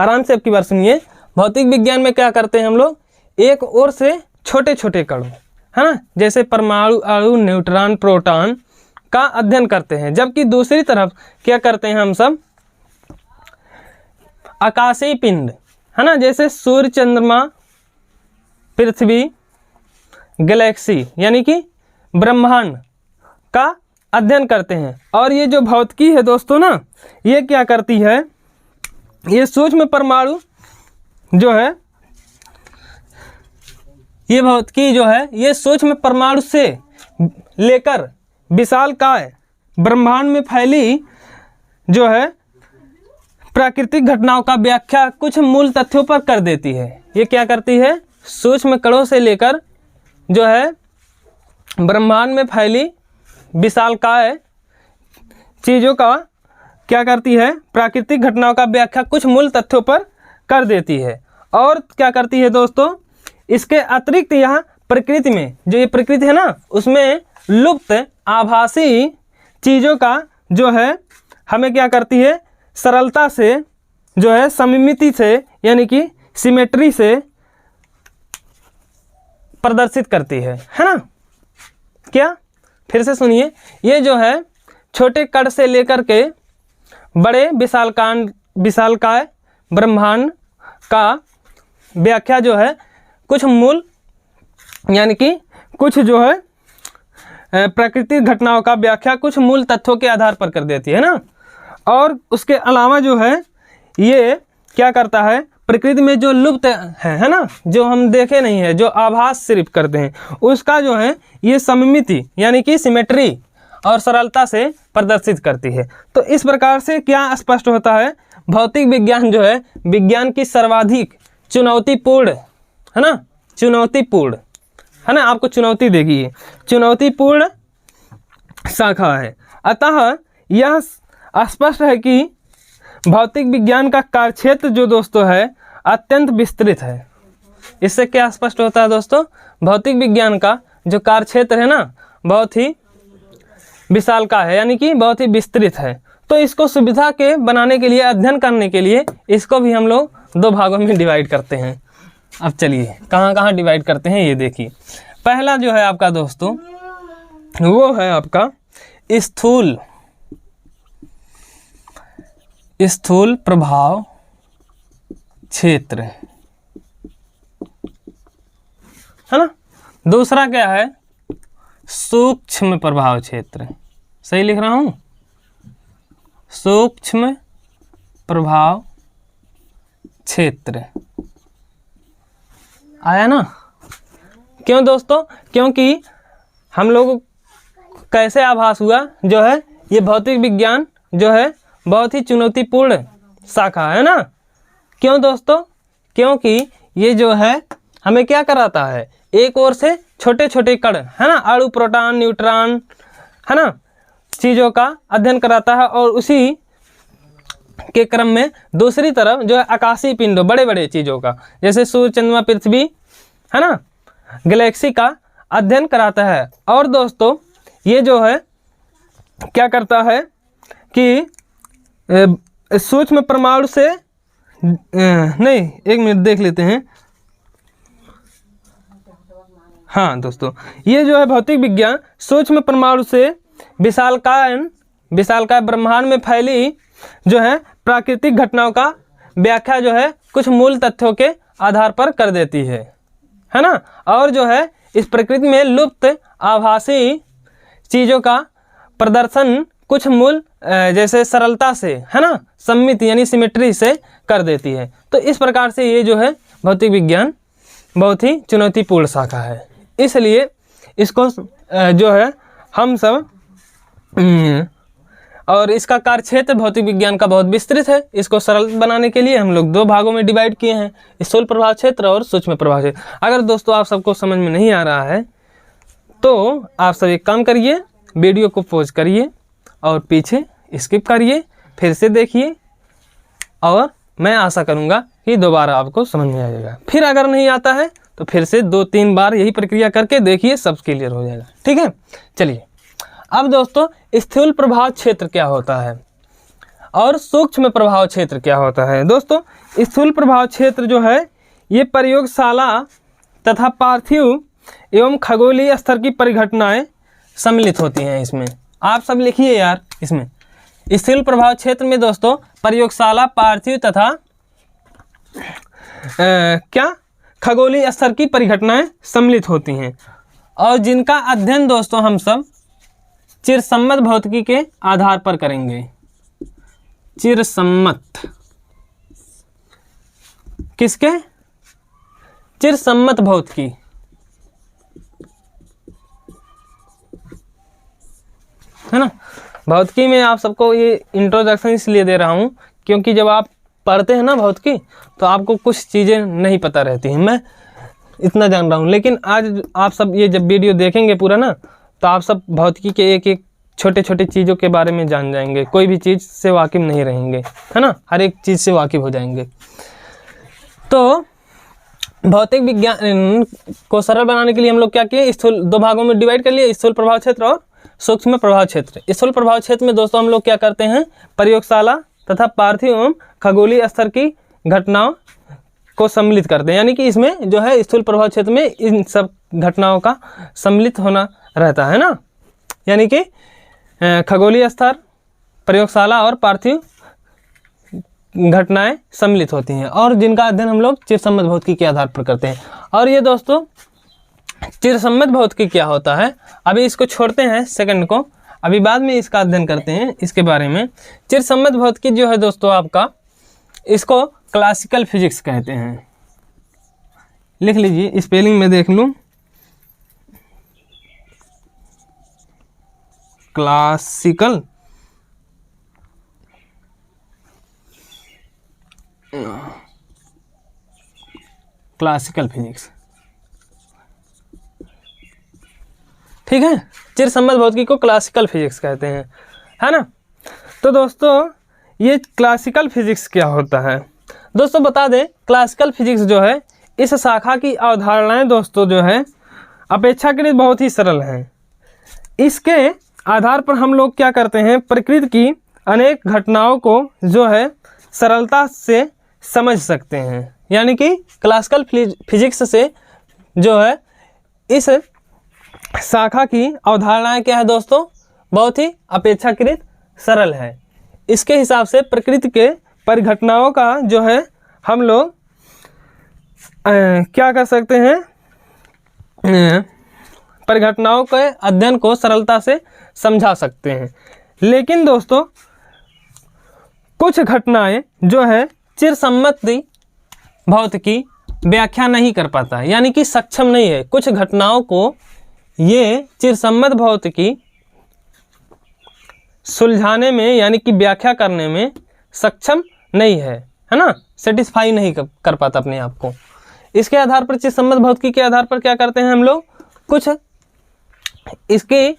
आराम से आपकी बार सुनिए, भौतिक विज्ञान में क्या करते हैं हम लोग, एक ओर से छोटे छोटे कणों, है ना, जैसे परमाणु, अणु, न्यूट्रॉन, प्रोटॉन का अध्ययन करते हैं, जबकि दूसरी तरफ क्या करते हैं हम सब, आकाशीय पिंड, है ना, जैसे सूर्य, चंद्रमा, पृथ्वी, गैलेक्सी यानी कि ब्रह्मांड का अध्ययन करते हैं। और ये जो भौतिकी है दोस्तों ना, ये क्या करती है, ये सूक्ष्म परमाणु जो है, ये भौतिकी जो है, ये सूक्ष्म परमाणु से लेकर विशालकाय ब्रह्मांड में फैली जो है प्राकृतिक घटनाओं का व्याख्या कुछ मूल तथ्यों पर कर देती है। ये क्या करती है, सूक्ष्म कणों से लेकर जो है ब्रह्मांड में फैली विशालकाय चीज़ों का क्या करती है, प्राकृतिक घटनाओं का व्याख्या कुछ मूल तथ्यों पर कर देती है। और क्या करती है दोस्तों, इसके अतिरिक्त यह प्रकृति में, जो ये प्रकृति है ना, उसमें लुप्त आभासी चीज़ों का जो है हमें क्या करती है, सरलता से जो है, सममिति से यानी कि सिमेट्री से प्रदर्शित करती है ना। क्या, फिर से सुनिए, ये जो है छोटे कण से लेकर के बड़े विशालकाय ब्रह्मांड का व्याख्या जो है कुछ मूल यानी कि कुछ जो है प्राकृतिक घटनाओं का व्याख्या कुछ मूल तथ्यों के आधार पर कर देती है ना। और उसके अलावा जो है ये क्या करता है, प्रकृति में जो लुप्त है ना, जो हम देखे नहीं है, जो आभास सिर्फ करते हैं, उसका जो है ये सममिति यानी कि सिमेट्री और सरलता से प्रदर्शित करती है। तो इस प्रकार से क्या स्पष्ट होता है, भौतिक विज्ञान जो है विज्ञान की सर्वाधिक चुनौतीपूर्ण, है ना, चुनौतीपूर्ण, है ना, आपको चुनौती देगी, ये चुनौतीपूर्ण शाखा है। अतः यह स्पष्ट है कि भौतिक विज्ञान का कार्यक्षेत्र जो दोस्तों है अत्यंत विस्तृत है। इससे क्या स्पष्ट होता है दोस्तों, भौतिक विज्ञान का जो कार्यक्षेत्र है ना बहुत ही विशालकाय है, यानी कि बहुत ही विस्तृत है। तो इसको सुविधा के बनाने के लिए, अध्ययन करने के लिए इसको भी हम लोग दो भागों में डिवाइड करते हैं। अब चलिए कहाँ कहाँ डिवाइड करते हैं ये देखिए। पहला जो है आपका दोस्तों वो है आपका स्थूल प्रभाव क्षेत्र, है ना। दूसरा क्या है, सूक्ष्म प्रभाव क्षेत्र, सही लिख रहा हूं, सूक्ष्म प्रभाव क्षेत्र आया ना। क्यों दोस्तों, क्योंकि हम लोग कैसे आभास हुआ जो है, ये भौतिक विज्ञान जो है बहुत ही चुनौतीपूर्ण शाखा है ना। क्यों दोस्तों, क्योंकि ये जो है हमें क्या कराता है, एक ओर से छोटे छोटे कण, है ना, अणु, प्रोटॉन, न्यूट्रॉन, है ना, चीज़ों का अध्ययन कराता है। और उसी के क्रम में दूसरी तरफ जो है आकाशीय पिंडों, बड़े बड़े चीज़ों का, जैसे सूर्य, चंद्रमा, पृथ्वी, है ना, गैलेक्सी का अध्ययन कराता है। और दोस्तों ये जो है क्या करता है कि सूक्ष्म परमाणु से नहीं, एक मिनट देख लेते हैं। हाँ दोस्तों, ये जो है भौतिक विज्ञान सूक्ष्म परमाणु से विशालकाय ब्रह्मांड में फैली जो है प्राकृतिक घटनाओं का व्याख्या जो है कुछ मूल तथ्यों के आधार पर कर देती है ना। और जो है इस प्रकृति में लुप्त आभासी चीज़ों का प्रदर्शन कुछ मूल जैसे सरलता से, है ना, सममिति यानी सिमेट्री से कर देती है। तो इस प्रकार से ये जो है भौतिक विज्ञान बहुत ही चुनौतीपूर्ण शाखा है। इसलिए इसको जो है हम सब और इसका कार्यक्षेत्र भौतिक विज्ञान का बहुत विस्तृत है। इसको सरल बनाने के लिए हम लोग दो भागों में डिवाइड किए हैं, स्थूल प्रभाव क्षेत्र और सूक्ष्म प्रभाव क्षेत्र। अगर दोस्तों आप सबको समझ में नहीं आ रहा है तो आप सब एक काम करिए, वीडियो को पॉज करिए और पीछे स्किप करिए, फिर से देखिए, और मैं आशा करूँगा कि दोबारा आपको समझ में आ जाएगा। फिर अगर नहीं आता है तो फिर से 2-3 बार यही प्रक्रिया करके देखिए, सब क्लियर हो जाएगा। ठीक है, चलिए अब दोस्तों स्थूल प्रभाव क्षेत्र क्या होता है और सूक्ष्म प्रभाव क्षेत्र क्या होता है। दोस्तों स्थूल प्रभाव क्षेत्र जो है ये प्रयोगशाला तथा पार्थिव एवं खगोलीय स्तर की परिघटनाएं सम्मिलित होती हैं इसमें। आप सब लिखिए यार इसमें, स्थूल प्रभाव क्षेत्र में दोस्तों प्रयोगशाला, पार्थिव तथा क्या खगोलीय स्तर की परिघटनाएं सम्मिलित होती हैं, और जिनका अध्ययन दोस्तों हम सब चिरसम्मत भौतिकी के आधार पर करेंगे। चिरसम्मत, किसके? चिरसम्मत भौतिकी, है ना। भौतिकी में आप सबको ये इंट्रोडक्शन इसलिए दे रहा हूँ क्योंकि जब आप पढ़ते हैं ना भौतिकी तो आपको कुछ चीज़ें नहीं पता रहती हैं। मैं इतना जान रहा हूँ, लेकिन आज आप सब ये जब वीडियो देखेंगे पूरा ना, तो आप सब भौतिकी के एक एक छोटे छोटे चीज़ों के बारे में जान जाएंगे। कोई भी चीज़ से वाकिफ़ नहीं रहेंगे, है ना, हर एक चीज़ से वाकिफ़ हो जाएंगे। तो भौतिक विज्ञान को सरल बनाने के लिए हम लोग क्या किए, स्थूल दो भागों में डिवाइड कर लिए, स्थूल प्रभाव क्षेत्र और सूक्ष्म प्रभाव क्षेत्र। स्थूल प्रभाव क्षेत्र में दोस्तों हम लोग क्या करते हैं, प्रयोगशाला तथा पार्थिव एवं खगोलीय स्तर की घटनाओं को सम्मिलित करते हैं। यानी कि इसमें जो है स्थूल प्रभाव क्षेत्र में इन सब घटनाओं का सम्मिलित होना रहता है ना। यानी कि खगोलीय स्तर, प्रयोगशाला और पार्थिव घटनाएं सम्मिलित होती हैं, और जिनका अध्ययन हम लोग चिरसम्मत भौतिकी के आधार पर करते हैं। और ये दोस्तों चिरसम्मत भौतिकी क्या होता है, अभी इसको छोड़ते हैं सेकंड को, अभी बाद में इसका अध्ययन करते हैं इसके बारे में। चिरसम्मत भौतिकी जो है दोस्तों आपका, इसको क्लासिकल फिजिक्स कहते हैं। लिख लीजिए, स्पेलिंग में देख लूँ, क्लासिकल फिजिक्स, ठीक है। चिरसम्मत भौतिकी को क्लासिकल फिजिक्स कहते हैं, है ना। तो दोस्तों ये क्लासिकल फिजिक्स क्या होता है, दोस्तों बता दें, क्लासिकल फिजिक्स जो है, इस शाखा की अवधारणाएं दोस्तों जो है अपेक्षाकृत बहुत ही सरल हैं। इसके आधार पर हम लोग क्या करते हैं, प्रकृति की अनेक घटनाओं को जो है सरलता से समझ सकते हैं। यानी कि क्लासिकल फिजिक्स से जो है इस शाखा की अवधारणाएं क्या है दोस्तों, बहुत ही अपेक्षाकृत सरल है। इसके हिसाब से प्रकृति के परिघटनाओं का जो है हम लोग क्या कर सकते हैं, परिघटनाओं के अध्ययन को सरलता से समझा सकते हैं। लेकिन दोस्तों कुछ घटनाएं जो है चिरसम्मत भौतिकी व्याख्या नहीं कर पाता है, यानी कि सक्षम नहीं है। कुछ घटनाओं को ये चिरसम्मत भौतिकी सुलझाने में यानी कि व्याख्या करने में सक्षम नहीं है, है ना, सेटिस्फाई नहीं कर पाता अपने आप को। इसके आधार पर चिरसम्मत भौतिकी के आधार पर क्या करते हैं हम लोग, कुछ इसकी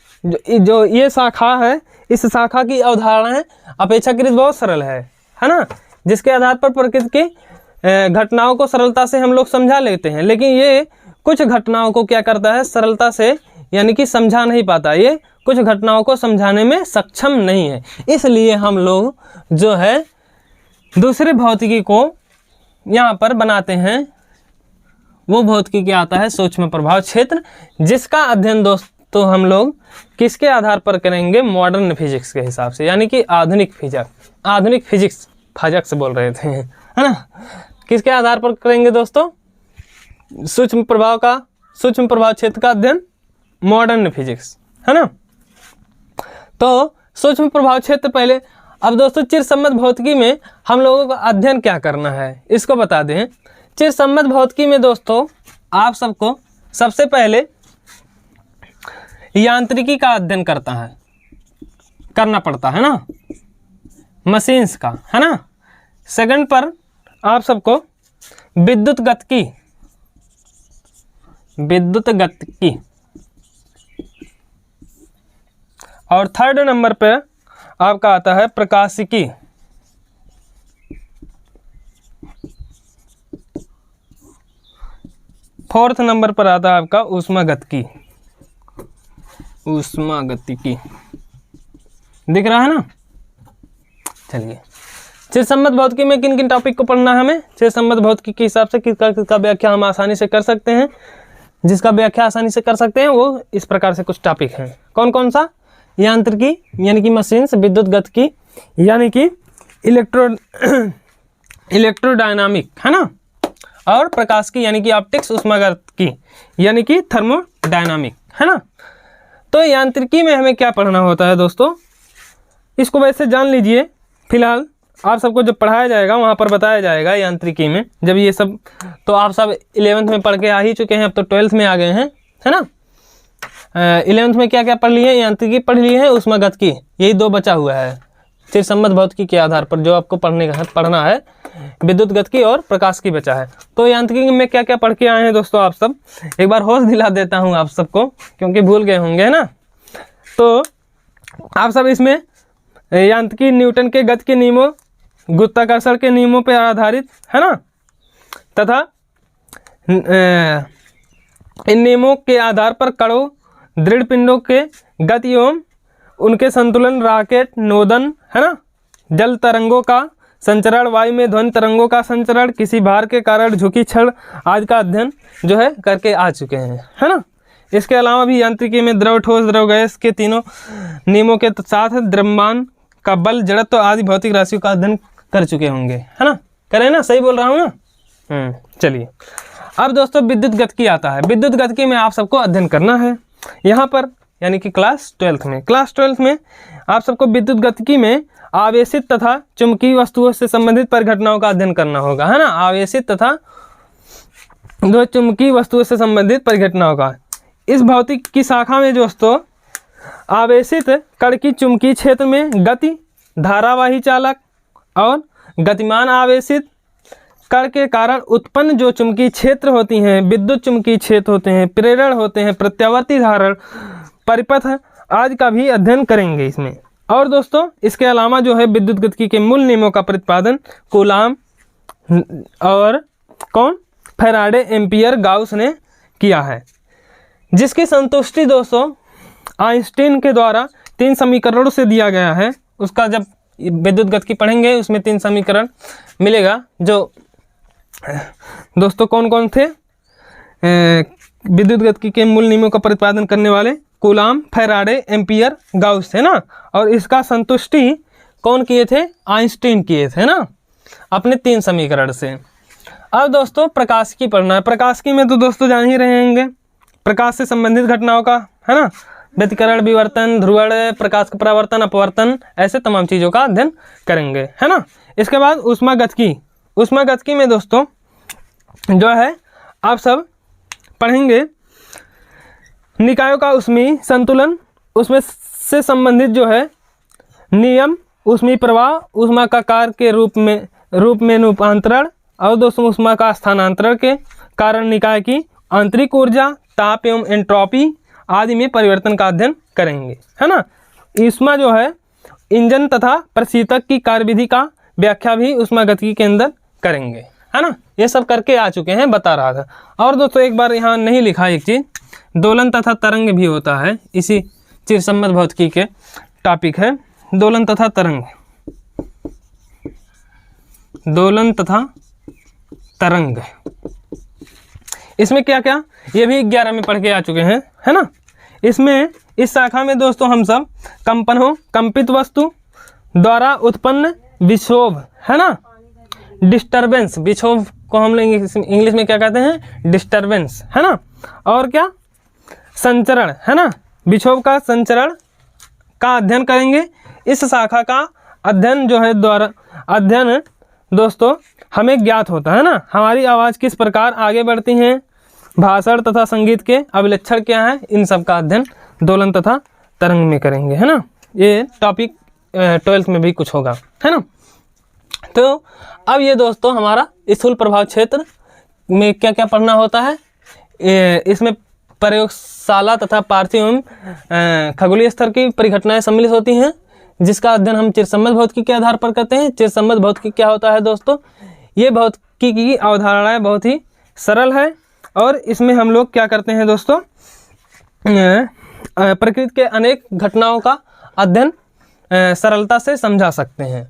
जो ये शाखा है, इस शाखा की अवधारणाएं अपेक्षाकृत बहुत सरल है ना, जिसके आधार पर प्रकृति की घटनाओं को सरलता से हम लोग समझा लेते हैं। लेकिन ये कुछ घटनाओं को क्या करता है, सरलता से यानी कि समझा नहीं पाता, ये कुछ घटनाओं को समझाने में सक्षम नहीं है। इसलिए हम लोग जो है दूसरे भौतिकी को यहाँ पर बनाते हैं। वो भौतिकी क्या आता है, सूक्ष्म प्रभाव क्षेत्र, जिसका अध्ययन दोस्तों हम लोग किसके आधार पर करेंगे, मॉडर्न फिजिक्स के हिसाब से, यानी कि आधुनिक फिजिक्स फाजक से बोल रहे थे, है ना। किसके आधार पर करेंगे दोस्तों, सूक्ष्म प्रभाव क्षेत्र का अध्ययन, मॉडर्न फिजिक्स, है ना। तो सूक्ष्म प्रभाव क्षेत्र पहले। अब दोस्तों चिरसम्मत भौतिकी में हम लोगों का अध्ययन क्या करना है, इसको बता दें। चिरसम्मत भौतिकी में दोस्तों आप सबको सबसे पहले यांत्रिकी का अध्ययन करना पड़ता है ना, मशीन्स का, है ना। सेकंड पर आप सबको विद्युत गतिकी, और थर्ड नंबर पे आपका आता है प्रकाशिकी। फोर्थ नंबर पर आता है आपका ऊष्मागतिकी। दिख रहा है ना। चलिए चिरसम्मत भौतिकी में किन किन टॉपिक को पढ़ना है हमें? चिरसम्मत भौतिकी के हिसाब से किसका व्याख्या हम आसानी से कर सकते हैं, जिसका व्याख्या आसानी से कर सकते हैं वो इस प्रकार से कुछ टॉपिक हैं। कौन कौन सा? यांत्रिकी यानी कि मशीन्स, विद्युत गतिकी यानी कि इलेक्ट्रोडायनामिक है ना, और प्रकाश की यानी कि ऑप्टिक्स, ऊष्मागतिकी यानी कि थर्मोडायनामिक है ना। तो यांत्रिकी में हमें क्या पढ़ना होता है दोस्तों, इसको वैसे जान लीजिए। फिलहाल आप सबको जब पढ़ाया जाएगा वहाँ पर बताया जाएगा यांत्रिकी में, जब ये सब तो आप सब 11th में पढ़ के आ ही चुके हैं, अब तो 12th में आ गए हैं है ना। 11th में क्या क्या पढ़ लिए? यांत्रिकी पढ़ लिए है, ऊष्मागतिकी, यही 2 बचा हुआ है चिरसम्मत भौतिकी के आधार पर जो आपको पढ़ना है। विद्युत गतिकी और प्रकाश की बचा है। तो यांत्रिकी में क्या क्या पढ़ के आए हैं दोस्तों आप सब, एक बार होश दिला देता हूँ आप सबको, क्योंकि भूल गए होंगे है ना। तो आप सब इसमें यांत्रिकी न्यूटन के गति के नियमों, गुरुत्वाकर्षण के नियमों पर आधारित है ना, तथा इन नियमों के आधार पर कणों, दृढ़ पिंडों के गति एवं उनके संतुलन, रॉकेट, नोदन है ना, जल तरंगों का संचरण, वायु में ध्वनि तरंगों का संचरण, किसी भार के कारण झुकी क्षण आदि का अध्ययन जो है करके आ चुके हैं है ना। इसके अलावा भी यांत्रिकी में द्रव, ठोस, द्रव, गैस के तीनों नियमों के साथ द्रव्यमान का बल, जड़त्व आदि भौतिक राशियों का अध्ययन कर चुके होंगे है ना। करें ना, सही बोल रहा हूँ ना। चलिए अब दोस्तों विद्युत गतिकी आता है। विद्युत गतिकी में आप सबको अध्ययन करना है यहाँ पर, यानी कि क्लास 12th में आप सबको विद्युत गतिकी में आवेशित तथा चुंबकीय वस्तुओं से संबंधित परिघटनाओं का अध्ययन करना होगा है ना। आवेशित तथा दो चुंबकीय वस्तुओं से संबंधित परिघटनाओं का। इस भौतिक की शाखा में दोस्तों आवेशित कण की चुंबकीय क्षेत्र में गति, धारावाही चालक और गतिमान आवेशित कण के कारण उत्पन्न जो चुंबकीय क्षेत्र होती हैं, विद्युत चुंबकीय क्षेत्र होते हैं, प्रेरण होते हैं, प्रत्यावर्ती धारण, परिपथ आदि का भी अध्ययन करेंगे इसमें। और दोस्तों इसके अलावा जो है विद्युत गतिकी के मूल नियमों का प्रतिपादन कूलाम और फैराडे, एम्पियर, गाउस ने किया है, जिसकी संतुष्टि दोस्तों आइंस्टीन के द्वारा 3 समीकरणों से दिया गया है। उसका जब विद्युत गतिकी पढ़ेंगे उसमें 3 समीकरण मिलेगा, जो दोस्तों कौन कौन थे? विद्युत गतिकी के मूल नियमों का प्रतिपादन करने वाले कूलाम, फैराडे, एम्पियर, गाउस थे ना। और इसका संतुष्टि कौन किए थे? आइंस्टीन किए थे ना, अपने 3 समीकरण से। अब दोस्तों प्रकाशिकी पढ़ना है। प्रकाशिकी में तो दोस्तों जान ही रहे होंगे, प्रकाश से संबंधित घटनाओं का है ना, व्यतिकरण, विवर्तन, ध्रुवण, प्रकाश का परावर्तन, अपवर्तन, ऐसे तमाम चीज़ों का अध्ययन करेंगे है ना। इसके बाद ऊष्मागतिकी। ऊष्मागतिकी में दोस्तों जो है आप सब पढ़ेंगे निकायों का ऊष्मीय संतुलन, उसमें से संबंधित जो है नियम, ऊष्मीय प्रवाह, ऊष्मा का कार्य के रूप में रूपांतरण, और दोस्तों ऊष्मा का स्थानांतरण के कारण निकाय की आंतरिक ऊर्जा, ताप एवं एंट्रोपी आदि में परिवर्तन का अध्ययन करेंगे है ना। ऊष्मा जो है इंजन तथा प्रशीतक की कार्यविधि का व्याख्या भी ऊष्मागतिकी के अंदर करेंगे है ना। ये सब करके आ चुके हैं, बता रहा था। और दोस्तों एक बार यहाँ नहीं लिखा एक चीज़, दोलन तथा तरंग भी होता है, इसी चिरसम्मत भौतिकी के टॉपिक है दोलन तथा तरंग। दोलन तथा तरंग, इसमें क्या क्या, ये भी 11 में पढ़ के आ चुके हैं है ना। इसमें इस शाखा में दोस्तों हम सब कंपन हो, कंपित वस्तु द्वारा उत्पन्न विक्षोभ है ना, डिस्टरबेंस, विक्षोभ को हम लोग इंग्लिश में क्या कहते हैं? डिस्टरबेंस है ना। और क्या? संचरण है ना, विक्षोभ का संचरण का अध्ययन करेंगे। इस शाखा का अध्ययन जो है द्वारा अध्ययन दोस्तों हमें ज्ञात होता है ना, हमारी आवाज़ किस प्रकार आगे बढ़ती हैं, भाषण तथा संगीत के अभिलक्षण क्या है, इन सब का अध्ययन दोलन तथा तरंग में करेंगे है ना। ये टॉपिक 12th में भी कुछ होगा है ना। तो अब ये दोस्तों हमारा स्थूल प्रभाव क्षेत्र में क्या क्या पढ़ना होता है, इसमें प्रयोगशाला तथा पार्थिव एवं खगोलीय स्तर की परिघटनाएं सम्मिलित होती हैं, जिसका अध्ययन हम चिरसम्मत भौतिकी के आधार पर करते हैं। चिरसम्मत भौतिकी क्या होता है दोस्तों? ये भौतिकी की अवधारणाएं बहुत ही सरल है, और इसमें हम लोग क्या करते हैं दोस्तों, प्रकृति के अनेक घटनाओं का अध्ययन सरलता से समझा सकते हैं,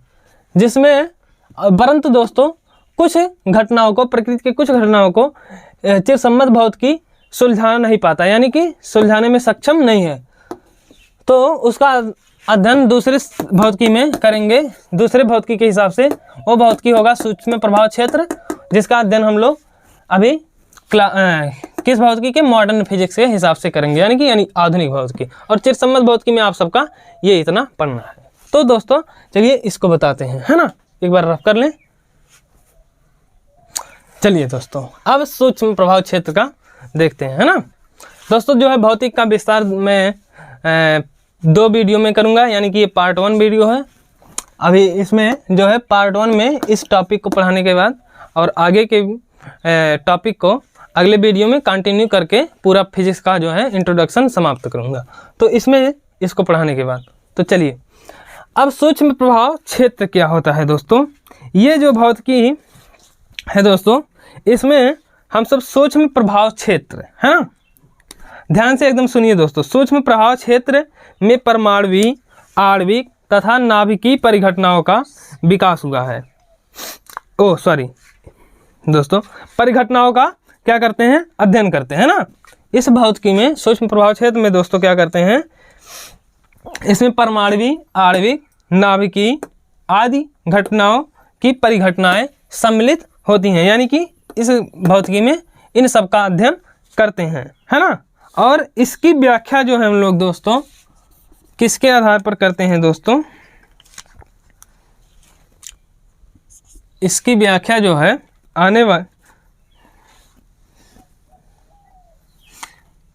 जिसमें परंतु दोस्तों कुछ घटनाओं को, प्रकृति के कुछ घटनाओं को चिरसम्मत भौतिकी सुलझा नहीं पाता, यानी कि सुलझाने में सक्षम नहीं है। तो उसका अध्ययन दूसरे भौतिकी में करेंगे, दूसरे भौतिकी के हिसाब से। वो भौतिकी होगा सूक्ष्म प्रभाव क्षेत्र, जिसका अध्ययन हम लोग अभी किस भौतिकी के, मॉडर्न फिजिक्स के हिसाब से करेंगे, यानी आधुनिक भौतिकी। और चिरसम्मत भौतिकी में आप सबका ये इतना पढ़ना है। तो दोस्तों चलिए इसको बताते हैं, है ना, एक बार रफ कर लें। चलिए दोस्तों अब सूक्ष्म प्रभाव क्षेत्र का देखते हैं, है ना। दोस्तों जो है भौतिक का विस्तार मैं 2 वीडियो में करूंगा, यानी कि ये पार्ट 1 वीडियो है। अभी इसमें जो है पार्ट 1 में इस टॉपिक को पढ़ाने के बाद और आगे के टॉपिक को अगले वीडियो में कंटिन्यू करके पूरा फिजिक्स का जो है इंट्रोडक्शन समाप्त करूंगा, तो इसमें इसको पढ़ाने के बाद। तो चलिए अब सूक्ष्म प्रभाव क्षेत्र क्या होता है दोस्तों। ये जो भौतिकी है दोस्तों, इसमें हम सब सूक्ष्म प्रभाव क्षेत्र, है ना, ध्यान से एकदम सुनिए दोस्तों। सूक्ष्म प्रभाव क्षेत्र में परमाणुवीय, आणविक तथा नाभिकीय परिघटनाओं का विकास हुआ है। दोस्तों परिघटनाओं का क्या करते हैं, अध्ययन करते हैं ना। इस भौतिकी में सूक्ष्म प्रभाव क्षेत्र में दोस्तों क्या करते हैं, इसमें परमाणुवीय, आणविक, नाभिकीय आदि घटनाओं की परिघटनाएं सम्मिलित होती हैं, यानी कि इस भौतिकी में इन सब का अध्ययन करते हैं, है ना। और इसकी व्याख्या जो है हम लोग दोस्तों किसके आधार पर करते हैं दोस्तों, इसकी व्याख्या जो है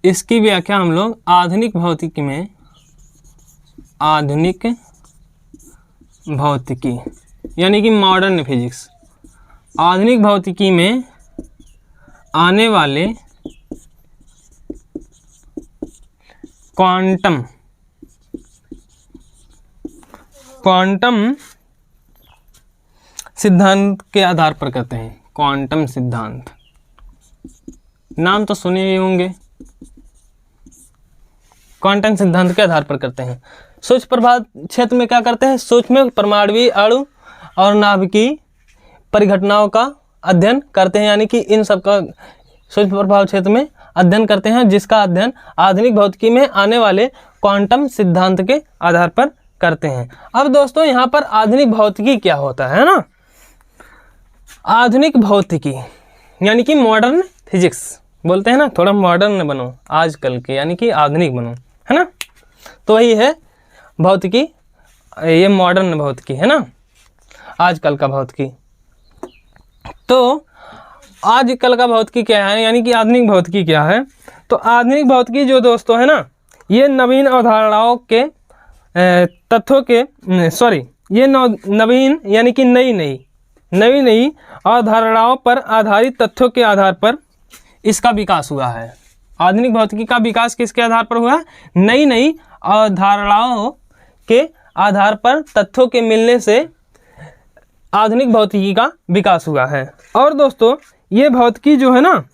इसकी व्याख्या हम लोग आधुनिक भौतिकी में, आधुनिक भौतिकी यानी कि मॉडर्न फिजिक्स, आधुनिक भौतिकी में आने वाले क्वांटम सिद्धांत के आधार पर करते हैं। क्वांटम सिद्धांत नाम तो सुने ही होंगे। क्वांटम सिद्धांत के आधार पर करते हैं। सूक्ष्म प्रभाव क्षेत्र में क्या करते हैं, सूक्ष्म परमाणुवीय, अणु और नाभिकीय परिघटनाओं का अध्ययन करते हैं, यानी कि इन सब का सूक्ष्म प्रभाव क्षेत्र में अध्ययन करते हैं, जिसका अध्ययन आधुनिक भौतिकी में आने वाले क्वांटम सिद्धांत के आधार पर करते हैं। अब दोस्तों यहाँ पर आधुनिक भौतिकी क्या होता है ना, आधुनिक भौतिकी यानी कि मॉडर्न फिजिक्स बोलते हैं ना, थोड़ा मॉडर्न बनो आजकल के, यानी कि आधुनिक बनो, है ना। तो वही है भौतिकी, ये मॉडर्न भौतिकी है ना, आजकल का भौतिकी। तो आजकल का भौतिकी क्या है, यानी कि आधुनिक भौतिकी क्या है। तो आधुनिक भौतिकी जो दोस्तों है ना, ये नवीन अवधारणाओं के तथ्यों के ये नवीन यानी कि नई अवधारणाओं पर आधारित तथ्यों के आधार पर इसका विकास हुआ है। आधुनिक भौतिकी का विकास किसके आधार पर हुआ है, नई अवधारणाओं के आधार पर तथ्यों के मिलने से आधुनिक भौतिकी का विकास हुआ है। और दोस्तों ये भौतिकी जो है ना,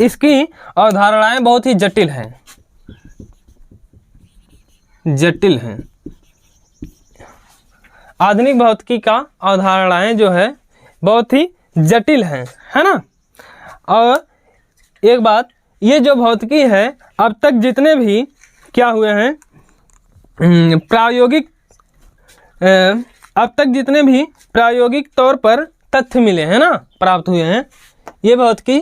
इसकी अवधारणाएं बहुत ही जटिल हैं, आधुनिक भौतिकी का अवधारणाएं जो है बहुत ही जटिल हैं, है ना। और एक बात, ये जो भौतिकी है अब तक जितने भी क्या हुए हैं प्रायोगिक तौर पर तथ्य मिले हैं ना, प्राप्त हुए हैं, ये भौतिकी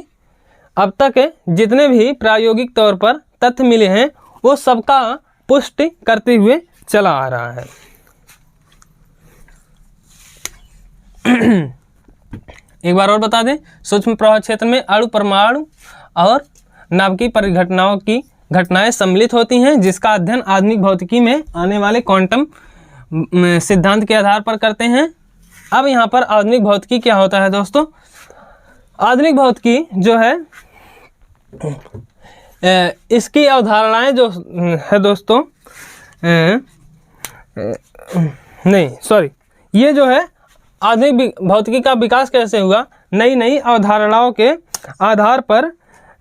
अब तक जितने भी प्रायोगिक तौर पर तथ्य मिले हैं वो सबका पुष्टि करते हुए चला आ रहा है। एक बार और बता दें, सूक्ष्म प्रभाव क्षेत्र में अणु, परमाणु और नाभिकीय परिघटनाओं की घटनाएं सम्मिलित होती हैं, जिसका अध्ययन आधुनिक भौतिकी में आने वाले क्वांटम सिद्धांत के आधार पर करते हैं। अब यहाँ पर आधुनिक भौतिकी क्या होता है दोस्तों, आधुनिक भौतिकी जो है इसकी अवधारणाएं जो है दोस्तों ये जो है आधुनिक भौतिकी का विकास कैसे हुआ, नई अवधारणाओं के आधार पर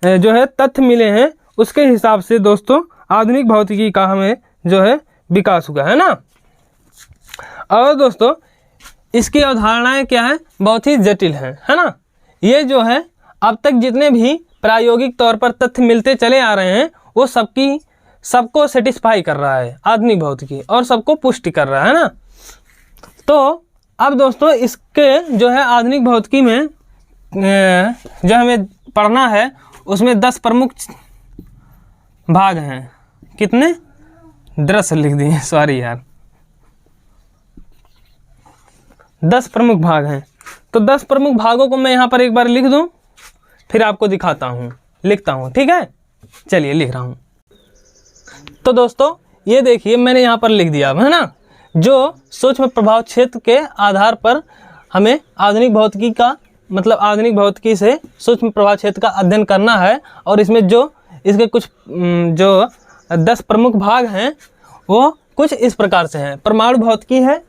जो है तथ्य मिले हैं, उसके हिसाब से दोस्तों आधुनिक भौतिकी का हमें जो है विकास हुआ है ना। और दोस्तों इसकी अवधारणाएं क्या है, बहुत ही जटिल है ना। ये जो है अब तक जितने भी प्रायोगिक तौर पर तथ्य मिलते चले आ रहे हैं वो सबको सेटिस्फाई कर रहा है आधुनिक भौतिकी, और सबको पुष्टि कर रहा है ना। तो अब दोस्तों इसके जो है आधुनिक भौतिकी में जो हमें पढ़ना है उसमें 10 प्रमुख भाग हैं। कितने? 10 लिख दिए, सॉरी यार, 10 प्रमुख भाग हैं। तो 10 प्रमुख भागों को मैं यहाँ पर एक बार लिख दूँ, फिर आपको दिखाता हूँ, लिखता हूँ, ठीक है। चलिए लिख रहा हूँ। तो दोस्तों ये देखिए मैंने यहाँ पर लिख दिया है ना, जो सूक्ष्म प्रभाव क्षेत्र के आधार पर हमें आधुनिक भौतिकी का मतलब आधुनिक भौतिकी से सूक्ष्म प्रभाव क्षेत्र का अध्ययन करना है। और इसमें जो इसके कुछ जो 10 प्रमुख भाग हैं वो कुछ इस प्रकार से हैं। परमाणु भौतिकी है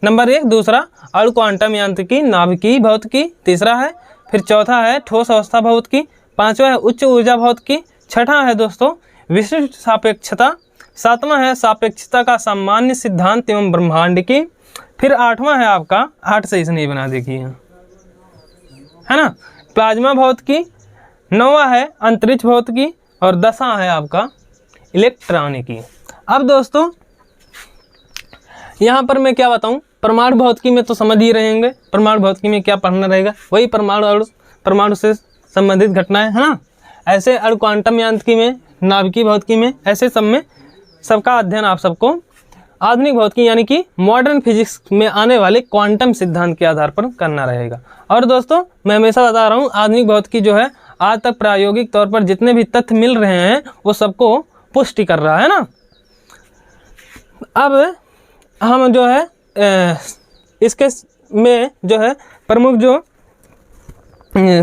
नंबर 1, दूसरा अणु क्वांटम यांत्रिकी नाभिकीय भौतिकी, तीसरा है, फिर चौथा है ठोस अवस्था भौतिकी, पांचवा है उच्च ऊर्जा भौतिकी, छठा है दोस्तों विशिष्ट सापेक्षता, सातवां है सापेक्षता का सामान्य सिद्धांत एवं ब्रह्मांडिकी, फिर आठवां है आपका 8 से इसने बना देखिए है ना प्लाज्मा भौतिकी, नौवां है अंतरिक्ष भौतिकी और 10वां है आपका इलेक्ट्रॉनिकी। अब दोस्तों यहाँ पर मैं क्या बताऊँ, परमाणु भौतिकी में तो समझ ही रहेंगे, परमाणु भौतिकी में क्या पढ़ना रहेगा, वही परमाणु से संबंधित घटनाएं है ना। ऐसे अणु क्वांटम यांत्रिकी में, नाभिकीय भौतिकी में, ऐसे सब में सबका अध्ययन आप सबको आधुनिक भौतिकी यानी कि मॉडर्न फिजिक्स में आने वाले क्वांटम सिद्धांत के आधार पर करना रहेगा। और दोस्तों मैं हमेशा बता रहा हूँ आधुनिक भौतिकी जो है आज तक प्रायोगिक तौर पर जितने भी तथ्य मिल रहे हैं वो सबको पुष्टि कर रहा है ना। अब हम जो है इसके में जो है प्रमुख जो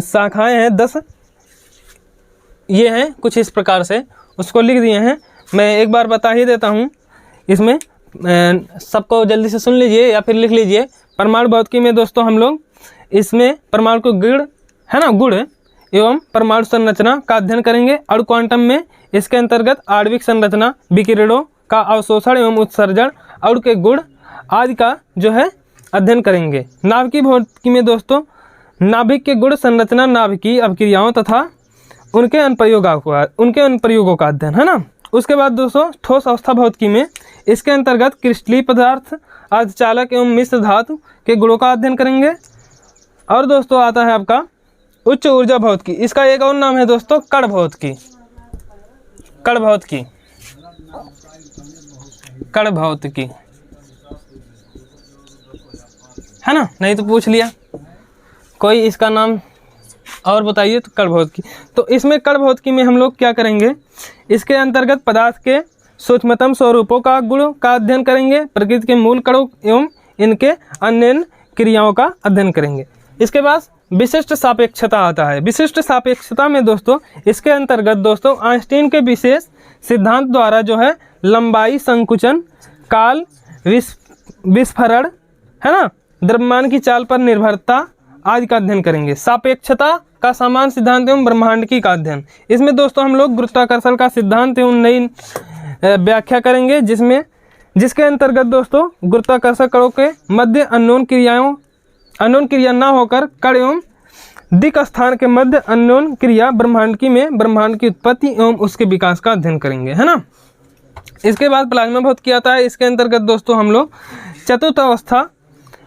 शाखाएं हैं 10 ये हैं कुछ इस प्रकार से, उसको लिख दिए हैं। मैं एक बार बता ही देता हूँ, इसमें सबको जल्दी से सुन लीजिए या फिर लिख लीजिए। परमाणु भौतिकी में दोस्तों हम लोग इसमें परमाणु को गुण है ना, गुण एवं परमाणु संरचना का अध्ययन करेंगे। अणु क्वांटम में इसके अंतर्गत आणविक संरचना, विकिरणों का अवशोषण एवं उत्सर्जन, अणु के गुण आदि का जो है अध्ययन करेंगे। नाभिकीय भौतिकी में दोस्तों नाभिक के गुण, संरचना, नाभिकीय अभिक्रियाओं तथा उनके अनुप्रयोगों का अध्ययन है ना। उसके बाद दोस्तों ठोस अवस्था भौतिकी में इसके अंतर्गत क्रिस्टलीय पदार्थ, अर्धचालक एवं मिश्र धातु के गुणों का अध्ययन करेंगे। और दोस्तों आता है आपका उच्च ऊर्जा भौतिकी, इसका एक और नाम है दोस्तों कण भौतिकी, कण भौतिकी, कण भौतिकी है ना, नहीं तो पूछ लिया कोई इसका नाम और बताइए तो कण भौतिकी। तो इसमें कण भौतिकी में हम लोग क्या करेंगे, इसके अंतर्गत पदार्थ के सूक्ष्मतम स्वरूपों का गुण का अध्ययन करेंगे, प्रकृति के मूल कणों एवं इनके अन्य क्रियाओं का अध्ययन करेंगे। इसके बाद विशिष्ट सापेक्षता आता है। विशिष्ट सापेक्षता में दोस्तों इसके अंतर्गत दोस्तों आइंस्टीन के विशेष सिद्धांत द्वारा जो है लंबाई, संकुचन, काल, विस्फरण है ना, द्रव्यमान की चाल पर निर्भरता आदि का अध्ययन करेंगे। सापेक्षता का सामान्य सिद्धांत एवं ब्रह्मांडिकी का अध्ययन, इसमें दोस्तों हम लोग गुरुत्वाकर्षण का सिद्धांत एवं नई व्याख्या करेंगे, जिसके अंतर्गत दोस्तों गुरुत्वाकर्षण कणों के मध्य अननोन क्रिया न होकर कण एवं दिक् स्थान के मध्य अननोन क्रिया ब्रह्मांडिकी में ब्रह्मांड की उत्पत्ति एवं उसके विकास का अध्ययन करेंगे है ना। इसके बाद प्लाज्मा भौतिकी आता है। इसके अंतर्गत दोस्तों हम लोग चतुर्थ अवस्था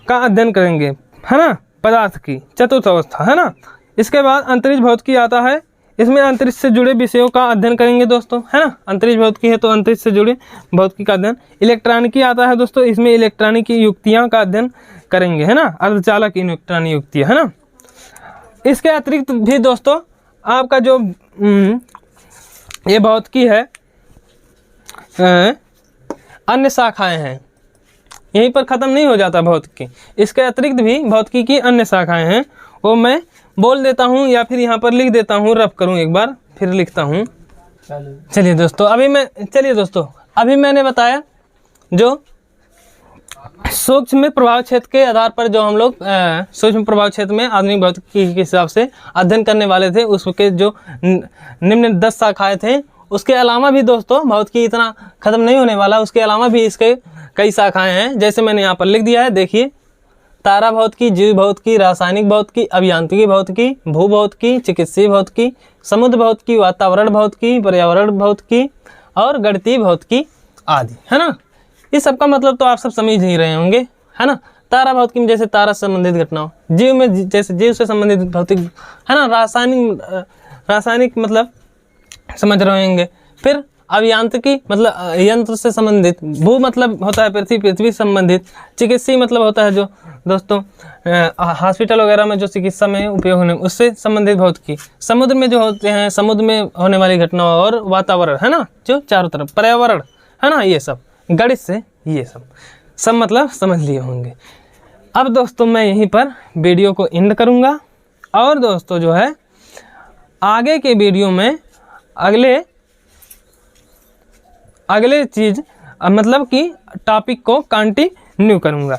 का अध्ययन करेंगे है ना, पदार्थ की चतुर्थ अवस्था है ना। इसके बाद अंतरिक्ष भौतिकी आता है, इसमें अंतरिक्ष से जुड़े विषयों का अध्ययन करेंगे दोस्तों है ना। अंतरिक्ष भौतिकी है तो अंतरिक्ष से जुड़े भौतिकी का अध्ययन। इलेक्ट्रॉनिकी आता है दोस्तों, इसमें इलेक्ट्रॉनिक की युक्तियाँ का अध्ययन करेंगे है ना, अर्धचालक इलेक्ट्रॉनिक युक्तियाँ है ना। इसके अतिरिक्त भी दोस्तों आपका जो ये भौतिकी है अन्य शाखाएं हैं, यहीं पर ख़त्म नहीं हो जाता भौतिकी। इसके अतिरिक्त भी भौतिकी की अन्य शाखाएं हैं, वो मैं बोल देता हूँ या फिर यहाँ पर लिख देता हूँ, रफ करूँ एक बार फिर लिखता हूँ। चलिए दोस्तों अभी मैंने बताया जो सूक्ष्म प्रभाव क्षेत्र के आधार पर जो हम लोग सूक्ष्म प्रभाव क्षेत्र में आधुनिक भौतिकी के हिसाब से अध्ययन करने वाले थे, उसके जो निम्न 10 शाखाएँ थे। उसके अलावा भी दोस्तों भौतिकी इतना ख़त्म नहीं होने वाला, उसके अलावा भी इसके कई शाखाएं हैं, जैसे मैंने यहाँ पर लिख दिया है देखिए। तारा भौतिकी, जीव भौतिकी, रासायनिक भौतिकी, अभियांत्रिकी भौतिकी, भू भौतिकी, चिकित्सीय भौतिकी, समुद्र भौतिकी, वातावरण भौतिकी, पर्यावरण भौतिकी और गणितीय भौतिकी आदि, है ना। इस सब का मतलब तो आप सब समझ ही रहे होंगे, है ना। तारा भौतिकी में जैसे तारा से संबंधित घटनाओं, जीव में जैसे जीव से संबंधित भौतिक, है ना। रासायनिक मतलब समझ रहे होंगे। फिर अभियांत्रिकी मतलब यंत्र से संबंधित, भू मतलब होता है पृथ्वी से संबंधित, चिकित्सीय मतलब होता है जो दोस्तों हॉस्पिटल वगैरह में जो चिकित्सा में उपयोग होने उससे संबंधित भौतिकी, समुद्र में जो होते हैं समुद्र में होने वाली घटनाओं, और वातावरण, है ना, जो चारों तरफ पर्यावरण, है ना, ये सब गणित से ये सब मतलब समझ लिए होंगे। अब दोस्तों मैं यहीं पर वीडियो को एंड करूँगा, और दोस्तों जो है आगे के वीडियो में अगले चीज़ मतलब कि टॉपिक को कंटिन्यू करूँगा।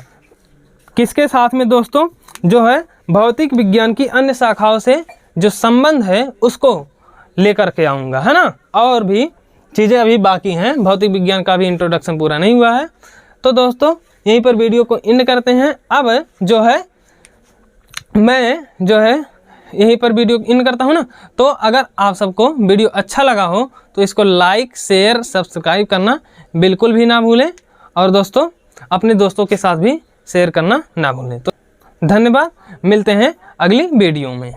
किसके साथ में दोस्तों, जो है भौतिक विज्ञान की अन्य शाखाओं से जो संबंध है उसको लेकर के आऊँगा, है ना। और भी चीज़ें अभी बाकी हैं, भौतिक विज्ञान का भी इंट्रोडक्शन पूरा नहीं हुआ है। तो दोस्तों यहीं पर वीडियो को एंड करते हैं। अब जो है मैं जो है यहीं पर वीडियो एंड करता हूँ ना। तो अगर आप सबको वीडियो अच्छा लगा हो तो इसको लाइक, शेयर, सब्सक्राइब करना बिल्कुल भी ना भूलें, और दोस्तों अपने दोस्तों के साथ भी शेयर करना ना भूलें। तो धन्यवाद, मिलते हैं अगली वीडियो में।